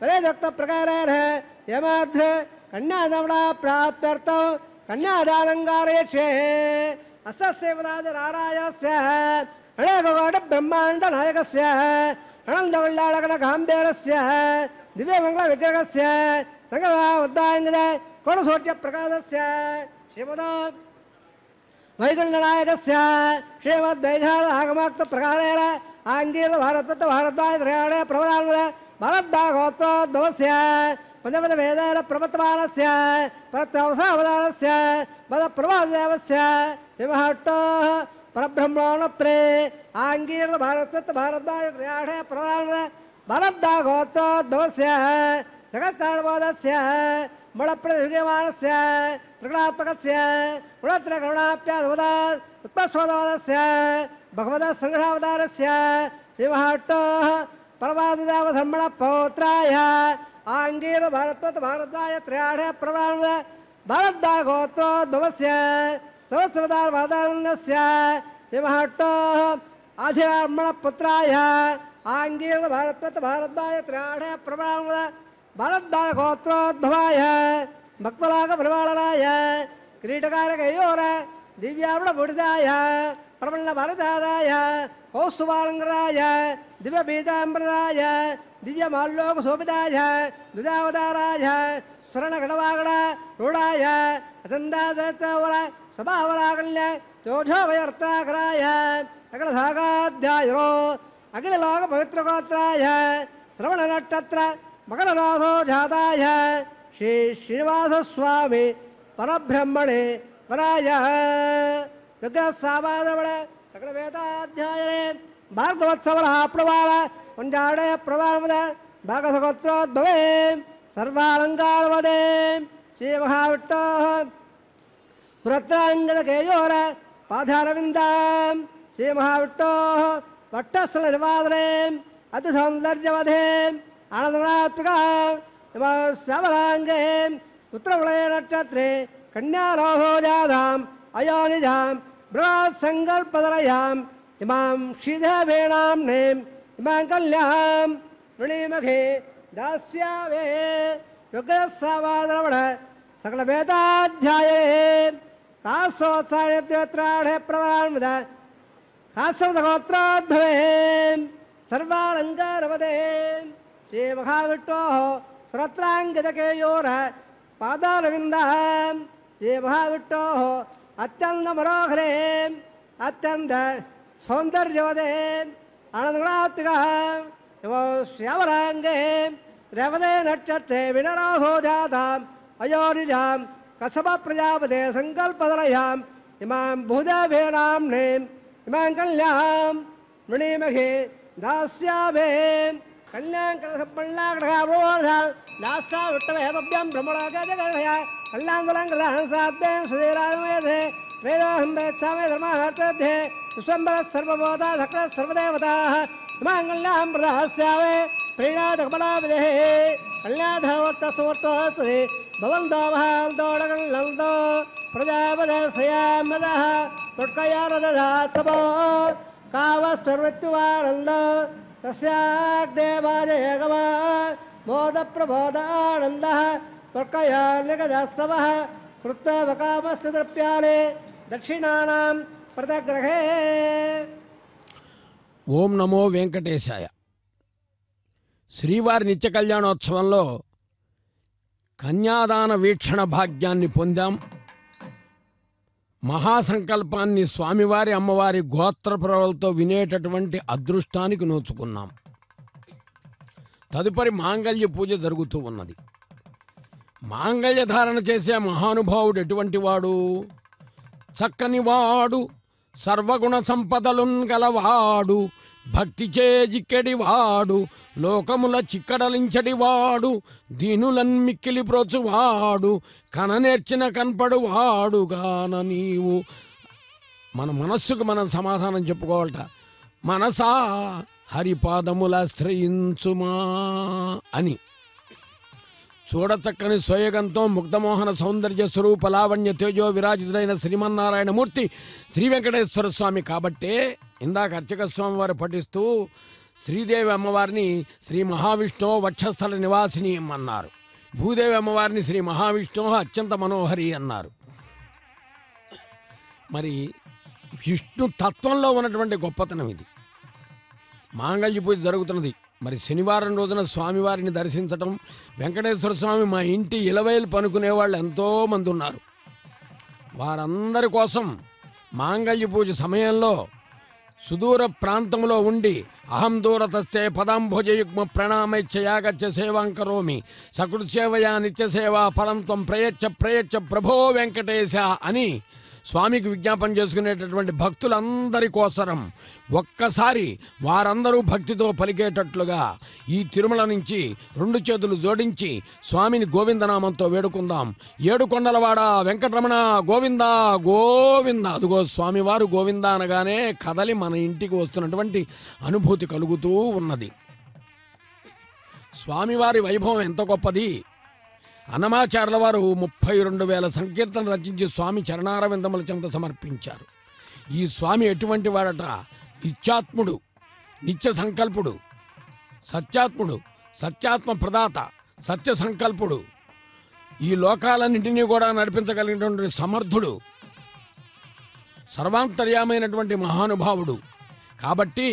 పరేదోక్త ప్రకారేణ యమాధ్ర కన్యాదమన ప్రాప్త్యర్థం కన్యాదానంగారయక్షే అస్య సేవదాది నారాయణస్య అనేకకోటి బ్రహ్మాండ నాయకస్య అనందవల్లాళగణ గాంభీరస్య దివ్యమంగళ విగ్రహస్య సంగత ఉద్దాంగద కోణసోట్య ప్రకాశస్య శ్రీమద వైకుంఠనాయకస్య శ్రీమద్వైఘార ఆగమాక్త ప్రకారేణ ఆంగీర భారతత్వ భారద్వాజ త్రయాణే ప్రవరాన్వద భారద్భాగోత్రోద్భవస్య పదపద వేదేన ప్రవర్తమానస్య ప్రత్యవసావధానస్య పద ప్రవాదేవస్య శివహట్టో పరబ్రహ్మణ ప్రే ఆంగీర భారతత్వ భారద్వాజ త్రయాణే ప్రవరాన్వద భారద్భాగోత్రోద్భవస్య జగత్కారణబోధస్య మూలప్రతిమానస్య త్రిగుణాత్మకస్య గుణత్రకరుణాప్యాదవద ఉత్పస్వదవదస్య భగవద సంగ్రహావతారస్య శివహట్టో పరమాదేవధర్మణ పౌత్రాయ ఆంగీర భారత్వత భారద్వాజ త్రయాఢ ప్రవాణ భారద్భాగోత్రోద్భవస్య సహస్రవతారవాదానందస్య శివహట్టో ఆధిరార్మణ పుత్రాయ ఆంగీర భారత్వత భారద్వాజ త్రయాఢ ప్రవాణ భారద్భాగోత్రోద్భవాయ భక్తలాగ పరిమాళనాయ కిరీటకారకయోర దివ్యారుణ బుడిదాయ ప్రబల భరదాయ కౌస్తువాలంకరాయ దివ్య బీజాంబరాయ దివ్య మాల్లోక శోభితాయ దుజావతారాయ శరణ గణవాగణ రూఢాయ అచందాదవర సభావరాకల్య జోఢోభయర్తాకరాయ అఖిల సాగాధ్యాయో అఖిల లోక పవిత్రగోత్రాయ శ్రవణ నక్షత్ర మకరరాధో జాతాయ శ్రీ శ్రీనివాసస్వామి పరబ్రహ్మణే వరాయ విగ్రహసామాదవళ సకల వేదాధ్యాయనే భాగవత్సవల ప్రవాళ పంజాడే ప్రవాళమద భాగసగోత్రోద్భవే సర్వాలంకారవదే శ్రీ మహావిట్టో సురత్రాంగదకేయోర పాదారవిందాం శ్రీ మహావిట్టో వట్టస్థల నిర్వాదనే అతి సౌందర్యవధే ఆనందనాత్మక శ్యామలాంగే ఉత్తరవలయ నక్షత్రే కన్యారోహోజాధాం అయోనిజాం బృహత్ సంకల్పదలయాం ఇమాం శ్రీదేవేణాం నేం ఇమాం కళ్యాం వృణీమఘే దాస్యావే యుగసావాదరవణ సకల వేదాధ్యాయే కాసోత్సాహే ప్రవాణముద కాసవదగోత్రోద్భవే సర్వాలంకారవదే శ్రీ మహావిట్టో సురత్రాంగదకేయోర పాదారవిందాం శ్రీ మహావిట్టో అత్యంత మనోహరే అత్యంత సౌందర్యవదే ఆనందగుణాత్మిక శ్యామలాంగే రేవదే నక్షత్రే వినరాహో జాతాం అయోనిజాం కసభ ప్రజాపతే సంకల్పదలయాం ఇమాం భూదేవేనాం నేం ఇమాం కళ్యాం మృణీమఘే దాస్యాభే కళ్యాణ్ కళసపళ్ళాగ్రహాభోధాస్సా విట్టమేభ్యం బ్రహ్మణోగజగణయ కళ్యాణులం కళ్యాణసాద్భే సుధీరాజమేధే వేదోహం వేత్సామే ధర్మార్థే విశ్వంబర సర్వబోధా సకల సర్వదేవతా ఇమాం కళ్యాణం ప్రదాస్యావే ప్రీణాదకమలావిదే కళ్యాణధర్మోత్తసమర్థోస్తు భవంతో మహాంతోడగణంతో ప్రజాపదశయామద తుట్కయారదధాత్సభో కావస్వర్మృత్యువానంద తస్యాగ్దేవాజయగమ మోద ప్రబోధానంద తుర్కయార్నిగదాత్సవ కృత్వకామస్య ద్రవ్యాలే దక్షిణానాం ప్రతగ్రహే. ఓం నమో వెంకటేశాయ. శ్రీవారి నిత్య కళ్యాణోత్సవంలో కన్యాదాన వీక్షణ భాగ్యాన్ని పొందాం. మహాసంకల్పాన్ని స్వామివారి అమ్మవారి గోత్రప్రవలతో వినేటటువంటి అదృష్టానికి నోచుకున్నాం. తదుపరి మాంగళ్య పూజ జరుగుతూ ఉన్నది. మాంగళ్య ధారణ చేసే మహానుభావుడు ఎటువంటి వాడు? చక్కని వాడు, సర్వగుణ సంపదలున్ గలవాడు, భక్తి చేజిక్కెడివాడు, లోకముల చిక్కడలించడివాడు, దీనులన్ మిక్కిలి ప్రోచువాడు, కననేర్చిన కనపడువాడుగాన నీవు. మన మనస్సుకు మనం సమాధానం చెప్పుకోవాలట. మనసా హరిపాదములాశ్రయించుమా అని. చూడచక్కని సోయగంతో ముగ్ధమోహన సౌందర్య స్వరూప లావణ్య తేజో విరాజితుడైన శ్రీమన్నారాయణమూర్తి శ్రీ వెంకటేశ్వర స్వామి కాబట్టే ఇందాక అర్చక స్వామి వారు పఠిస్తూ శ్రీదేవి అమ్మవారిని శ్రీ మహావిష్ణు వక్షస్థల నివాసిని అన్నారు. భూదేవి అమ్మవారిని శ్రీ మహావిష్ణు అత్యంత మనోహరి అన్నారు. మరి విష్ణు తత్వంలో ఉన్నటువంటి గొప్పతనం ఇది. మాంగళ్య పూజ జరుగుతున్నది. మరి శనివారం రోజున స్వామివారిని దర్శించటం, వెంకటేశ్వర స్వామి మా ఇంటి ఇలవేలు పనుకునే వాళ్ళు ఎంతోమంది ఉన్నారు. వారందరి కోసం మాంగళ్య పూజ సమయంలో సుదూర ప్రాంతంలో ఉండి అహం దూరతస్తే పదాంభోజయుగ్మ ప్రణామైత్యయాగచ్చ సేవాం కరోమి సకృత్సేవయా నిత్యసేవా ఫలం త్వం ప్రయచ్చ ప్రభో వెంకటేశ అని స్వామికి విజ్ఞాపన చేసుకునేటటువంటి భక్తులందరి కోసరం ఒక్కసారి వారందరూ భక్తితో పలికేటట్లుగా ఈ తిరుమల నుంచి 2 చేతులు జోడించి స్వామిని గోవిందనామంతో వేడుకుందాం. ఏడుకొండలవాడ వెంకటరమణ గోవింద గోవింద. అదుగో స్వామివారు గోవింద అనగానే కదలి మన ఇంటికి వస్తున్నటువంటి అనుభూతి కలుగుతూ ఉన్నది. స్వామివారి వైభవం ఎంత గొప్పది. అన్నమాచార్యుల వారు 32,000 సంకీర్తనలు రచించి స్వామి చరణారవిందముల చెంత సమర్పించారు. ఈ స్వామి ఎటువంటి వాడట? నిత్యాత్ముడు, నిత్య సంకల్పుడు, సత్యాత్ముడు, సత్యాత్మ ప్రదాత, సత్య సంకల్పుడు, ఈ లోకాలన్నింటినీ కూడా నడిపించగలిగినటువంటి సమర్థుడు, సర్వాంతర్యామైనటువంటి మహానుభావుడు. కాబట్టి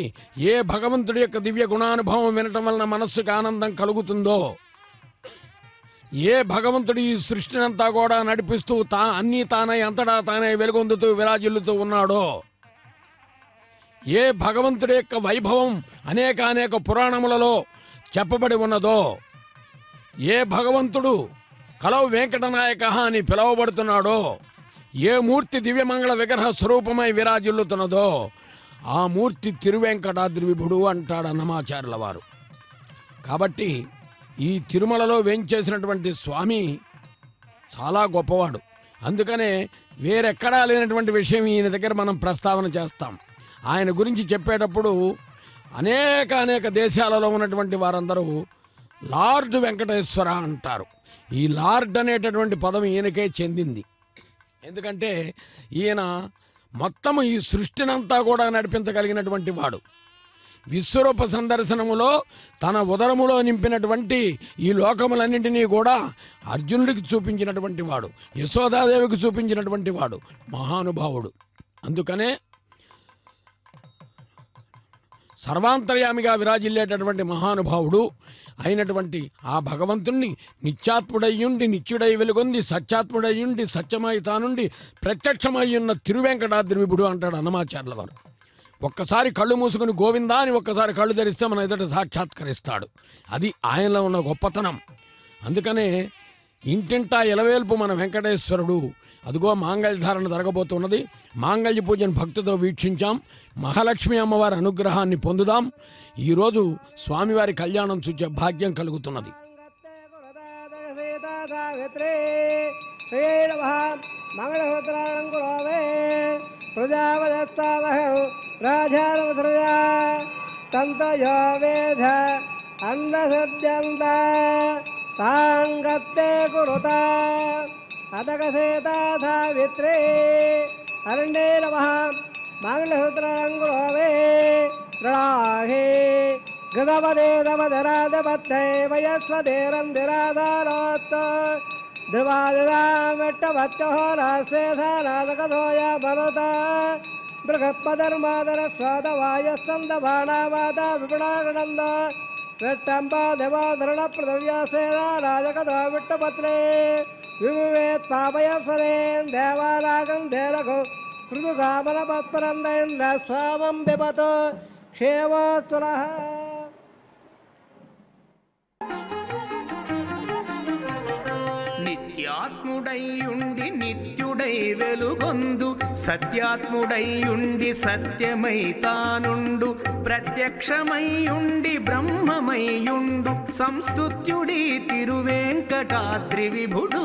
ఏ భగవంతుడి యొక్క దివ్య గుణానుభవం వినటం వలన మనస్సుకు ఆనందం కలుగుతుందో, ఏ భగవంతుడు ఈ సృష్టినంతా కూడా నడిపిస్తూ అన్నీ తానై అంతటా తానే వెలుగొందుతూ విరాజిల్లుతూ ఉన్నాడో, ఏ భగవంతుడి యొక్క వైభవం అనేక పురాణములలో చెప్పబడి ఉన్నదో, ఏ భగవంతుడు కలవు వెంకటనాయక అని పిలువబడుతున్నాడో, ఏ మూర్తి దివ్యమంగళ విగ్రహ స్వరూపమై విరాజిల్లుతున్నదో ఆ మూర్తి తిరువెంకటాద్రి విభుడు అంటాడు అన్నమాచార్యుల వారు. కాబట్టి ఈ తిరుమలలో వేంచేసినటువంటి స్వామి చాలా గొప్పవాడు. అందుకనే వేరెక్కడా లేనటువంటి విషయం ఈయన దగ్గర మనం ప్రస్తావన చేస్తాం. ఆయన గురించి చెప్పేటప్పుడు అనేక దేశాలలో ఉన్నటువంటి వారందరూ లార్డ్ వెంకటేశ్వర అంటారు. ఈ లార్డ్ అనేటటువంటి పదం ఈయనకే చెందింది. ఎందుకంటే ఈయన మొత్తము ఈ సృష్టినంతా కూడా నడిపించగలిగినటువంటి వాడు. విశ్వరూప సందర్శనములో తన ఉదరములో నింపినటువంటి ఈ లోకములన్నింటినీ కూడా అర్జునుడికి చూపించినటువంటి వాడు, యశోదాదేవికి చూపించినటువంటి వాడు, మహానుభావుడు. అందుకనే సర్వాంతర్యామిగా విరాజిల్లేటటువంటి మహానుభావుడు అయినటువంటి ఆ భగవంతుణ్ణి నిత్యాత్ముడయ్యుండి నిత్యుడై వెలుగొంది సత్యాత్ముడయ్యుండి సత్యమై తానుండి ప్రత్యక్షమయ్యున్న తిరువెంకటాద్రి విభుడు అంటాడు అన్నమాచార్యుల వారు. ఒక్కసారి కళ్ళు మూసుకుని గోవిందా అని ఒక్కసారి కళ్ళు ధరిస్తే మన ఎదుట సాక్షాత్కరిస్తాడు. అది ఆయనలో ఉన్న గొప్పతనం. అందుకనే ఇంటింటా ఎలవేల్పు మన వెంకటేశ్వరుడు. అదిగో మాంగళ్యధారణ జరగబోతున్నది. మాంగళ్య పూజను భక్తితో వీక్షించాం. మహాలక్ష్మి అమ్మవారి అనుగ్రహాన్ని పొందుదాం. ఈరోజు స్వామివారి కళ్యాణం చూచే భాగ్యం కలుగుతున్నది. అదగసేతావిత్రే అరణ్యే నమః మంగళసూత్రాంగురోవే దృఢాహే గదవదే దవధరాధపత్తే వయస్వదేరంధిరాధారోత్త ధ్రువాదిరామెట్టవచ్చహోరాస్యేధానాదకథోయ మనుత బృహత్పధర్మాదర స్వాదవాయస్సందబాణావాద విపుణాగణంద విట్టంపాదివాధరణ పృథవ్యాసేన రాజకథో విట్టపత్రే వివేత్ పాపయస్వరేన్ దేవానాగం దేరఘు ఋతుగామన పత్పరందైంద్ర స్వామం బిపత్ క్షేమోత్తురః. నిత్యాత్ముడైయుండి నిత్యుడై వెలుగొందు సత్యాత్ముడైయుండి సత్యమై తానుండు ప్రత్యక్షమైయుండి బ్రహ్మమైయుండు సంస్తుత్యుడి తిరువేంకటాద్రి విభుడు.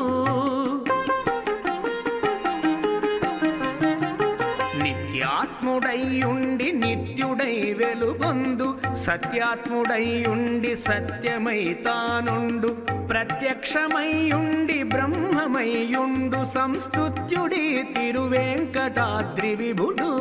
నిత్యాత్ముడైయుండి నిత్యుడై వెలుగొందు సత్యాత్ముడైయుండి సత్యమై తానుండు ప్రత్యక్షమైయుండి బ్రహ్మమైయుండు సంస్తుత్యుడి తిరువేంకటాద్రి విభుడు.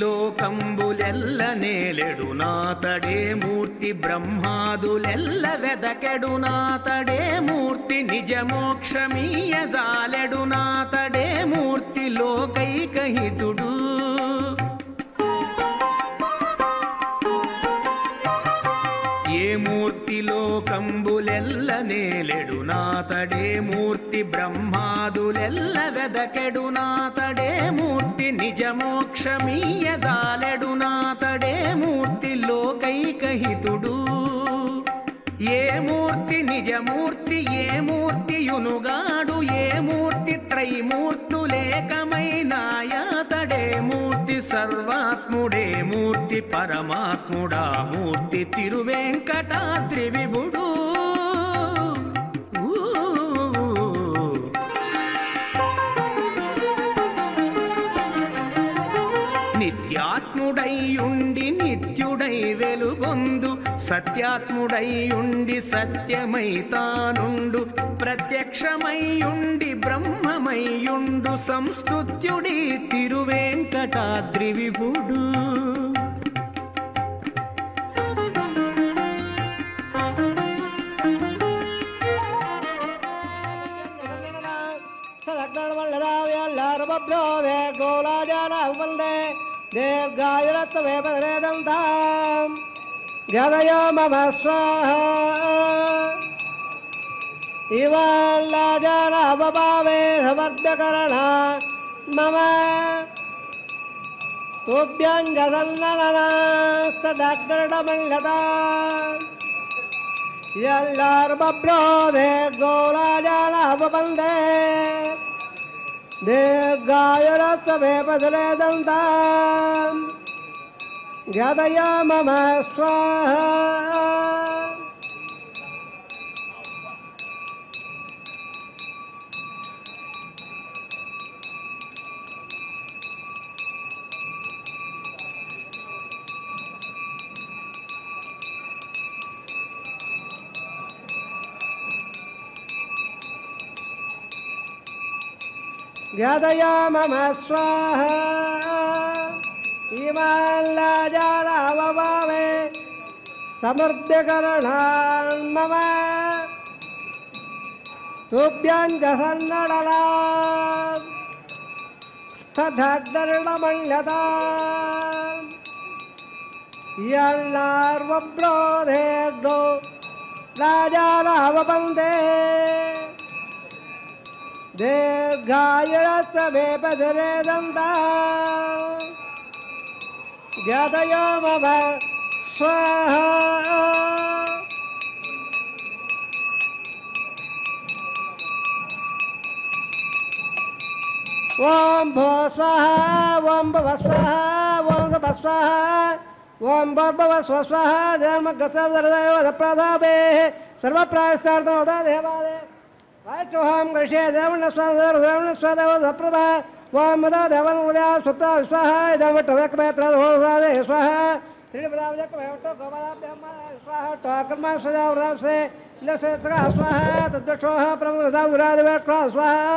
లోకంబులెల్ల నేలెడు నాతడే మూర్తి బ్రహ్మాదులెల్ల వెదకెడు నాతడే మూర్తి నిజమోక్షమీయజాలెడు నాతడే మూర్తి లోకైకహితుడు. ఏ మూర్తి లోకంబులెల్ల నేలెడు నాతడే మూర్తి బ్రహ్మాదులెల్ల వెదకెడు నాతడే మూర్తి నిజమోక్షమీయజాలెడు నాతడే మూర్తి లోకైకహితుడు. ఏ మూర్తి నిజమూర్తి ఏ మూర్తియునుగాడు ఏ మూర్తి త్రైమూర్తులేకమైనాయాతడే మూర్తి సర్వాత్ముడే మూర్తి పరమాత్ముడా మూర్తి తిరువేంకటాద్రి విభుడు. నిత్యాత్ముడైయుండి నిత్యుడై వెలుగొందు సత్యాత్ముడైయుండి సత్యమై తానుండు ప్రత్యక్షమైయుండి బ్రహ్మమైయుండు సంస్తుత్యుడి తిరువేంకటాద్రి విభుడు. दीर्घायुरत्ववेदं तां गदयो मम स्वाहा इवाल्लाजारावभावे समर्थकरणा मम तोभ्यञ्जसन्नननास्तदग्रणमल्लता यल्लार्बब्रोधे गोलाजारावबन्धे दीर्घायुरत्ववेदं तां गदयो मम स्वाहा गदयो मम स्वाहा इमाल्लाजारावभावे समृद्ध्यकरणान् मम तुभ्यञ्जसन्नडला तथाग्दर्णमण्यता यल्लार्वब्रोधेर्गो राजारावबन्धे दीर्घायुरत्ववेदं तां गदयो मम स्वाहा ओम भो स्वाहा ओम भव स्वाहा ओम भव स्वाहा ओम भव स्वाहा धर्मगतवरदप्रदाभे सर्वप्रायस्तार्थं देवालय वाचोहम कृष्य देवनस्वादेवप्रभा वाम मदा देवन उदया सुप्ता स्वाहा देवटवकमेत्र होदादे स्वाहा त्रिपदावजकमेवटो गोपालाभ्यम स्वाहा टोकर्मा सदा वदासे नसे स्वाहा तद्वक्षोह प्रमुखदावरादेवक्रा स्वाहा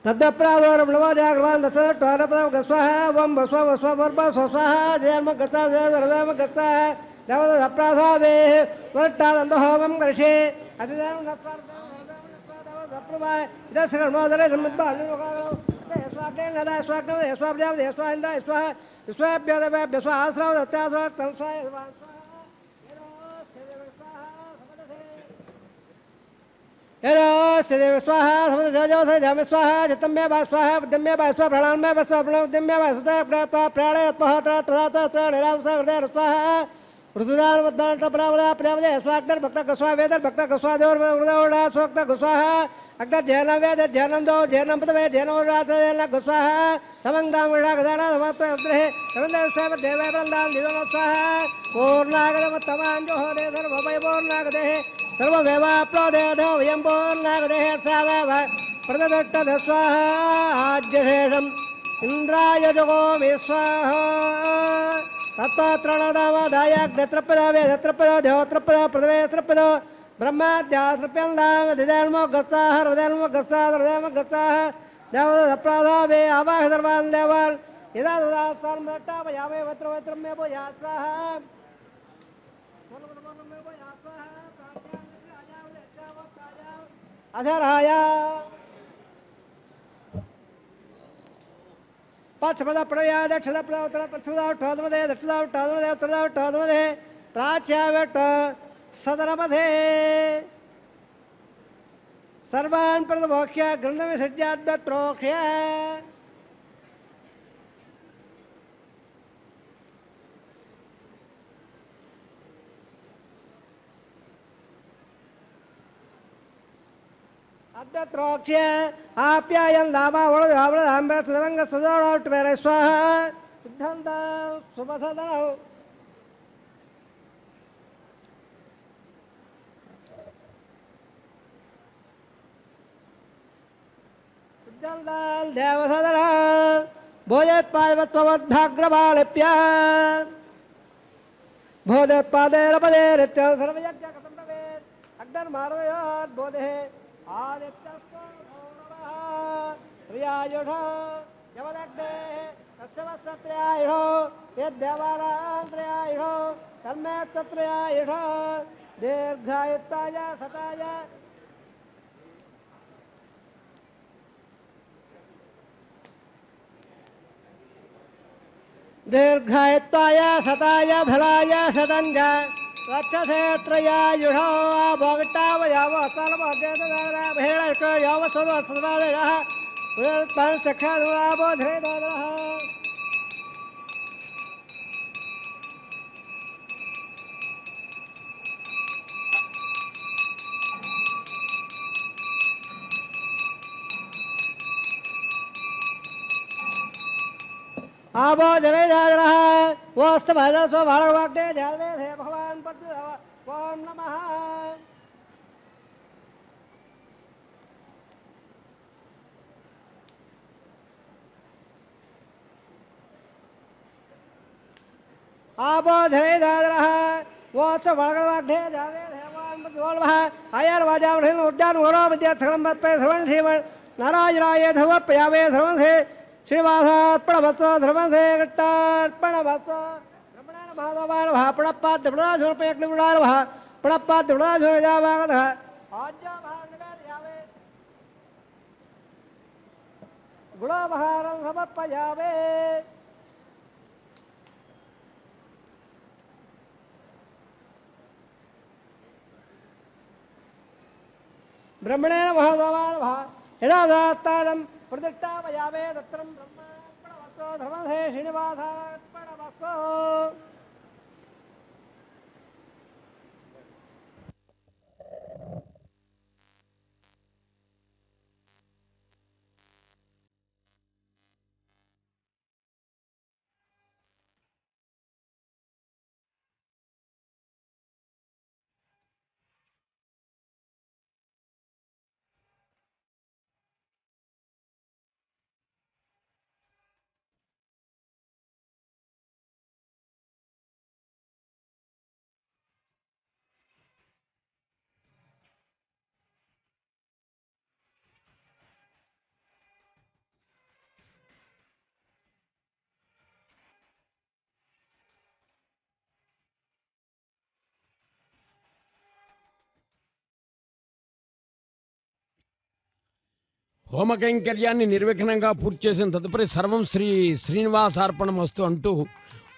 तद्दप्रादोरमणवाजाग्रवान् दशटोरपदं स्वाहा वं वस्व वस्व वर्ब स्वाहा जयर्मगता जयर्मगता देवदप्राधावे वरट्टादन्दोहमं कृष्ये अतिदानं नस्वार्थ इदसकर्मोदरे सम्मद्बालुलोकालो स्वाग्ने नदा स्वाग्ने स्वाब्जाव स्वाइन्द्र स्वाहा स्वाभ्योदभ्य स्वाश्रव दत्ताश्रव तंसाय स्वाहा स्वाहा समदजो धम स्वाहा जतम्य बा स्वाहा दम्य बा स्वाहा प्राणान्मय बा स्वाहा प्रणोदम्य बा सदा प्रातः प्राणय त्वहत्रा तथा प्राणराम हृदय स्वाहा ऋतुदान वदन टपरावला प्रेमदे स्वाग्दर भक्त गस्वा वेदर भक्त गस्वा देवर हृदयोड़ा स्वाक्त गस्वाहा अग्र जैनम वेद जैनम दो जैनम पदवे जैनम रात जैन गस्वाहा समंगदाम विरागदाना समस्त अद्रे समंदर स्वाम देवे वृंदान दिवन स्वाहा पूर्णागरम तमांजो होदे सर्व भय पूर्णागदे सर्व वेवाप्लोदे वयं पूर्णागदे सावव प्रदत्त स्वाहा आज्यशेषम इंद्राय जगो स्वाहा तत्त्रणदावदायाग्नत्रपदा वेदत्रपदा देवत्रपदा पृथ्वेत्रपदा ब्रह्माद्यात्रप्यन्दाम दिदर्मो गत्साः हृदयर्मो गत्साः हृदयर्मो गत्साः देवदप्राधावे आवाह सर्वान् देवान् यदा ददास्तान्मट्टापयामे वत्रवत्रमेवो यात्राः अधराया पक्षपद प्रया दक्षद उत्तर पक्षुदे दक्षुदे प्राच्यावट सदरपथे सर्वान् प्रदमोक्ष्य ग्रन्थविसज्जाद्वत् प्रोक्ष्य अद्वत्रोक्ष्य आप्यायन लाभा वळदाम्र सदवंग सदोट मेरे स्वाहा सिद्धांत सुबसदन सिद्धांत देवसदन भोजत्पादवत्वद्भाग्रबालिप्य भोजत्पादेरपदे रित्य सर्वयज्ञ कथं भवेत् अग्निर्मारदयोत् बोधे आदित्यस्त्रियायुषो यवदग्ने तस्यवस्त्रयायुषो यद्देवानान्त्रयायुषो तन्मेत्तत्रयायुषो दीर्घायुत्ताय सताय दीर्घायत्वाय सताय धलाय सदंज वक्षसेत्रया युषो भोगट्टावयावस्तलमध्येतदारा भेळक यावसुवसुवादयः उदत्तं सखादुराबोधरेदादरः आबो जने जागरः वस्त भजन सो भाड़वाग्ने ध्यानवे हे भगवान पति ओम नमः आबो जने जागरः वस्त भाड़वाग्ने ध्यानवे हे भगवान पति ओम नमः आयर वाजाव ऋण उद्यान वरो विद्या सकलम पद पे श्रवण श्रीमन नाराज राय धव प्यावे श्रवण से श्रीवासार्पणभत्व धर्मसे घट्टार्पणभत्व रमणान भागवान भापणपाद दृढाझुरपेक्निगुणान भा पणपाद दृढाझुरजावागतः आज्ञा भागनगायावे गुणाबहारं समर्पयावे ब्रह्मणेन भागवान भा यदादात्तानं प्रतिष्ठापयावे तत्रं ब्रह्मार्पणवस्तो धर्मसे श्रीनिवासार्पणवस्तो హోమ కైంకర్యాన్ని నిర్విఘ్నంగా పూర్తి చేసిన తదుపరి సర్వం శ్రీనివాసార్పణమస్తు అంటూ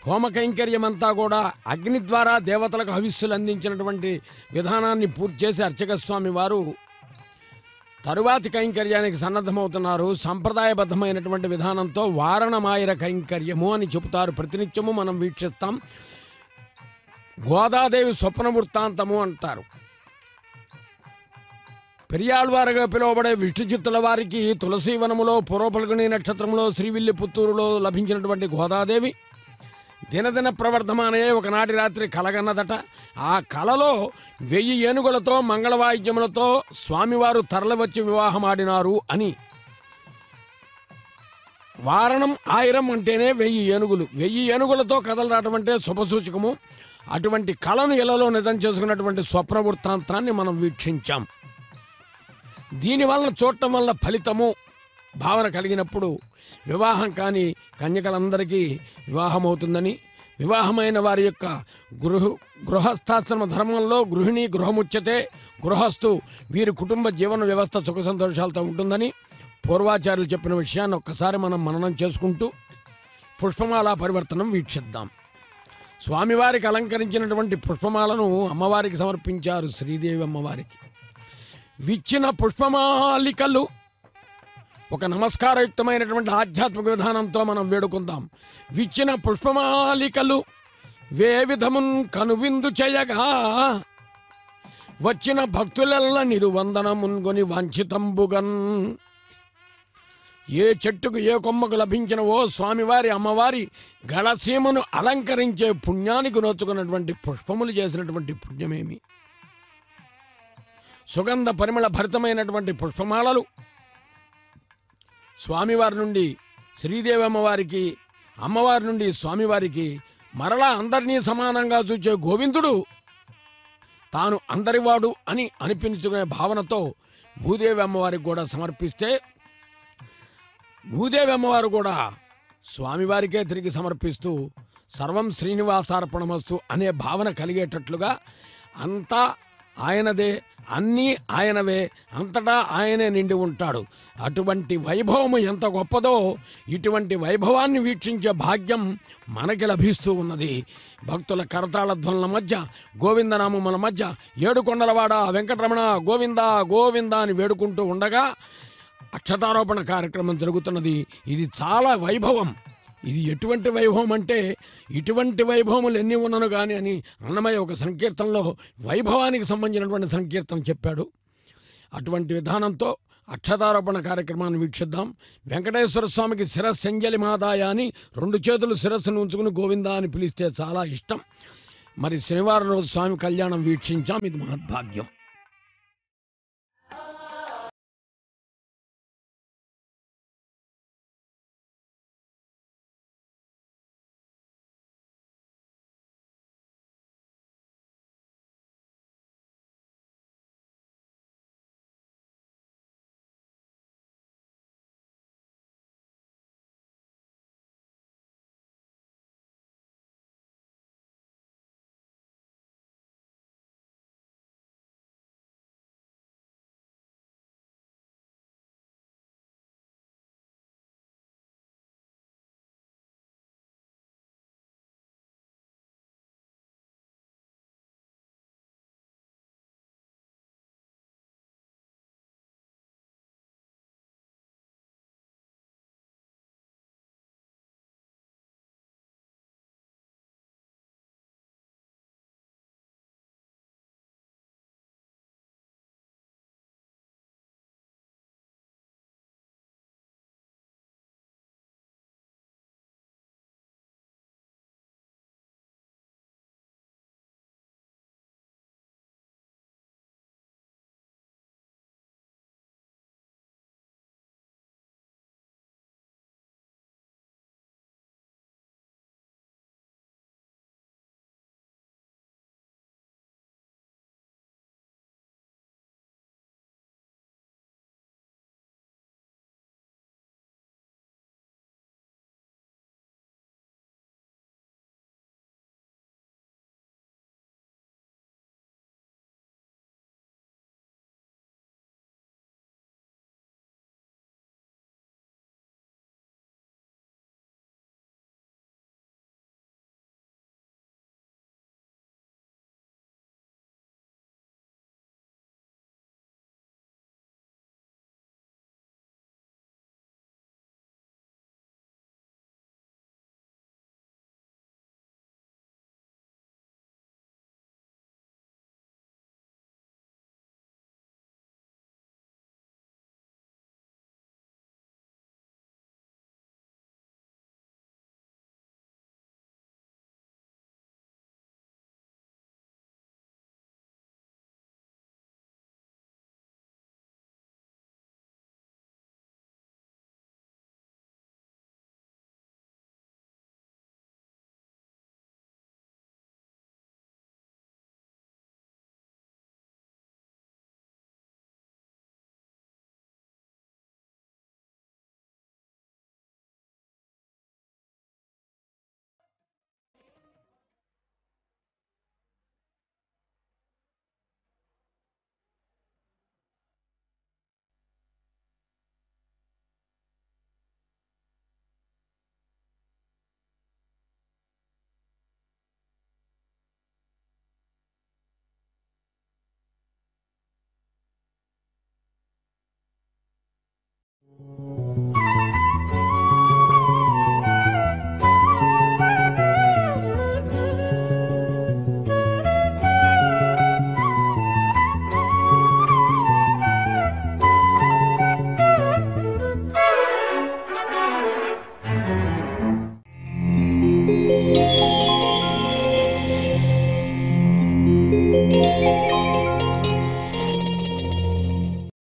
హోమ కైంకర్యమంతా కూడా అగ్ని ద్వారా దేవతలకు హవిస్సులు అందించినటువంటి విధానాన్ని పూర్తి చేసి అర్చక స్వామి వారు తరువాతి కైంకర్యానికి సన్నద్ధమవుతున్నారు. సంప్రదాయబద్ధమైనటువంటి విధానంతో వారణమాయిర కైంకర్యము అని చెబుతారు. ప్రతినిత్యము మనం వీక్షిస్తాం. గోదాదేవి స్వప్న వృత్తాంతము అంటారు. పెరియాళ్వారుగా పిలువబడే విష్ణుచిత్తుల వారికి తులసీవనములో పూర్వఫల్గుని నక్షత్రంలో శ్రీవిల్లిపుత్తూరులో లభించినటువంటి గోదాదేవి దినదిన ప్రవర్ధమానయే ఒకనాటి రాత్రి కలగన్నదట. ఆ కలలో 1000 ఏనుగులతో మంగళవాయిద్యములతో స్వామివారు తరలివచ్చి వివాహమాడినారు అని. వారణం ఆయిరం అంటేనే 1000 ఏనుగులు. 1000 ఏనుగులతో కథలు రావటం అంటే శుభసూచకము. అటువంటి కళను ఇళ్లలో నిజం చేసుకున్నటువంటి స్వప్న వృత్తాంతాన్ని మనం వీక్షించాం. దీనివల్ల చూడటం వల్ల ఫలితము భావన కలిగినప్పుడు వివాహం కాని కన్యకలందరికీ వివాహం అవుతుందని, వివాహమైన వారి యొక్క గృహస్థాశ్రమ ధర్మంలో గృహిణి గృహముచ్యతే గృహస్థు వీరి కుటుంబ జీవన వ్యవస్థ సుఖ సంతోషాలతో ఉంటుందని పూర్వాచార్యులు చెప్పిన విషయాన్ని ఒక్కసారి మనం మననం చేసుకుంటూ పుష్పమాల పరివర్తనం వీక్షిద్దాం. స్వామివారికి అలంకరించినటువంటి పుష్పమాలను అమ్మవారికి సమర్పించారు. శ్రీదేవి అమ్మవారికి విచ్చిన పుష్పమాలికలు ఒక నమస్కారయుక్తమైనటువంటి ఆధ్యాత్మిక విధానంతో మనం వేడుకుందాం. విచ్చిన పుష్పమాలికలు వే విధమున్ కనువిందు చేయగా వచ్చిన భక్తులెల్ల నిరువందనమున్గొని వాంఛితంబుగన్. ఏ చెట్టుకు ఏ కొమ్మకు లభించిన ఓ స్వామివారి అమ్మవారి గళసీమను అలంకరించే పుణ్యానికి నోచుకున్నటువంటి పుష్పములు చేసినటువంటి పుణ్యమేమి. సుగంధ పరిమళ భరితమైనటువంటి పుష్పమాలలు స్వామివారి నుండి శ్రీదేవి అమ్మవారికి, అమ్మవారి నుండి స్వామివారికి, మరలా అందరినీ సమానంగా చూచే గోవిందుడు తాను అందరివాడు అని అనిపించుకునే భావనతో భూదేవి అమ్మవారికి కూడా సమర్పిస్తే భూదేవి అమ్మవారు కూడా స్వామివారికే తిరిగి సమర్పిస్తూ సర్వం శ్రీనివాసార్పణమస్తు అనే భావన కలిగేటట్లుగా అంతా ఆయనదే, అన్నీ ఆయనవే, అంతటా ఆయనే నిండి ఉంటాడు. అటువంటి వైభవము ఎంత గొప్పదో ఇటువంటి వైభవాన్ని వీక్షించే భాగ్యం మనకి లభిస్తూ ఉన్నది. భక్తుల కరతాళ ధ్వనుల మధ్య, గోవిందనామముల మధ్య ఏడుకొండలవాడ వెంకటరమణ గోవింద గోవింద అని వేడుకుంటూ ఉండగా అక్షతారోపణ కార్యక్రమం జరుగుతున్నది. ఇది చాలా వైభవం. ఇది ఎటువంటి వైభవం అంటే ఇటువంటి వైభవములు ఎన్ని ఉన్నను కానీ అని అన్నమయ్య ఒక సంకీర్తనలో వైభవానికి సంబంధించినటువంటి సంకీర్తన చెప్పాడు. అటువంటి విధానంతో అక్షతారోపణ కార్యక్రమాన్ని వీక్షిద్దాం. వెంకటేశ్వర స్వామికి శిరస్సంజలి మాదాయ అని 2 చేతులు శిరస్సును ఉంచుకుని గోవిందా అని పిలిస్తే చాలా ఇష్టం. మరి శనివారం రోజు స్వామి కళ్యాణం వీక్షించాం. ఇది మహద్భాగ్యం.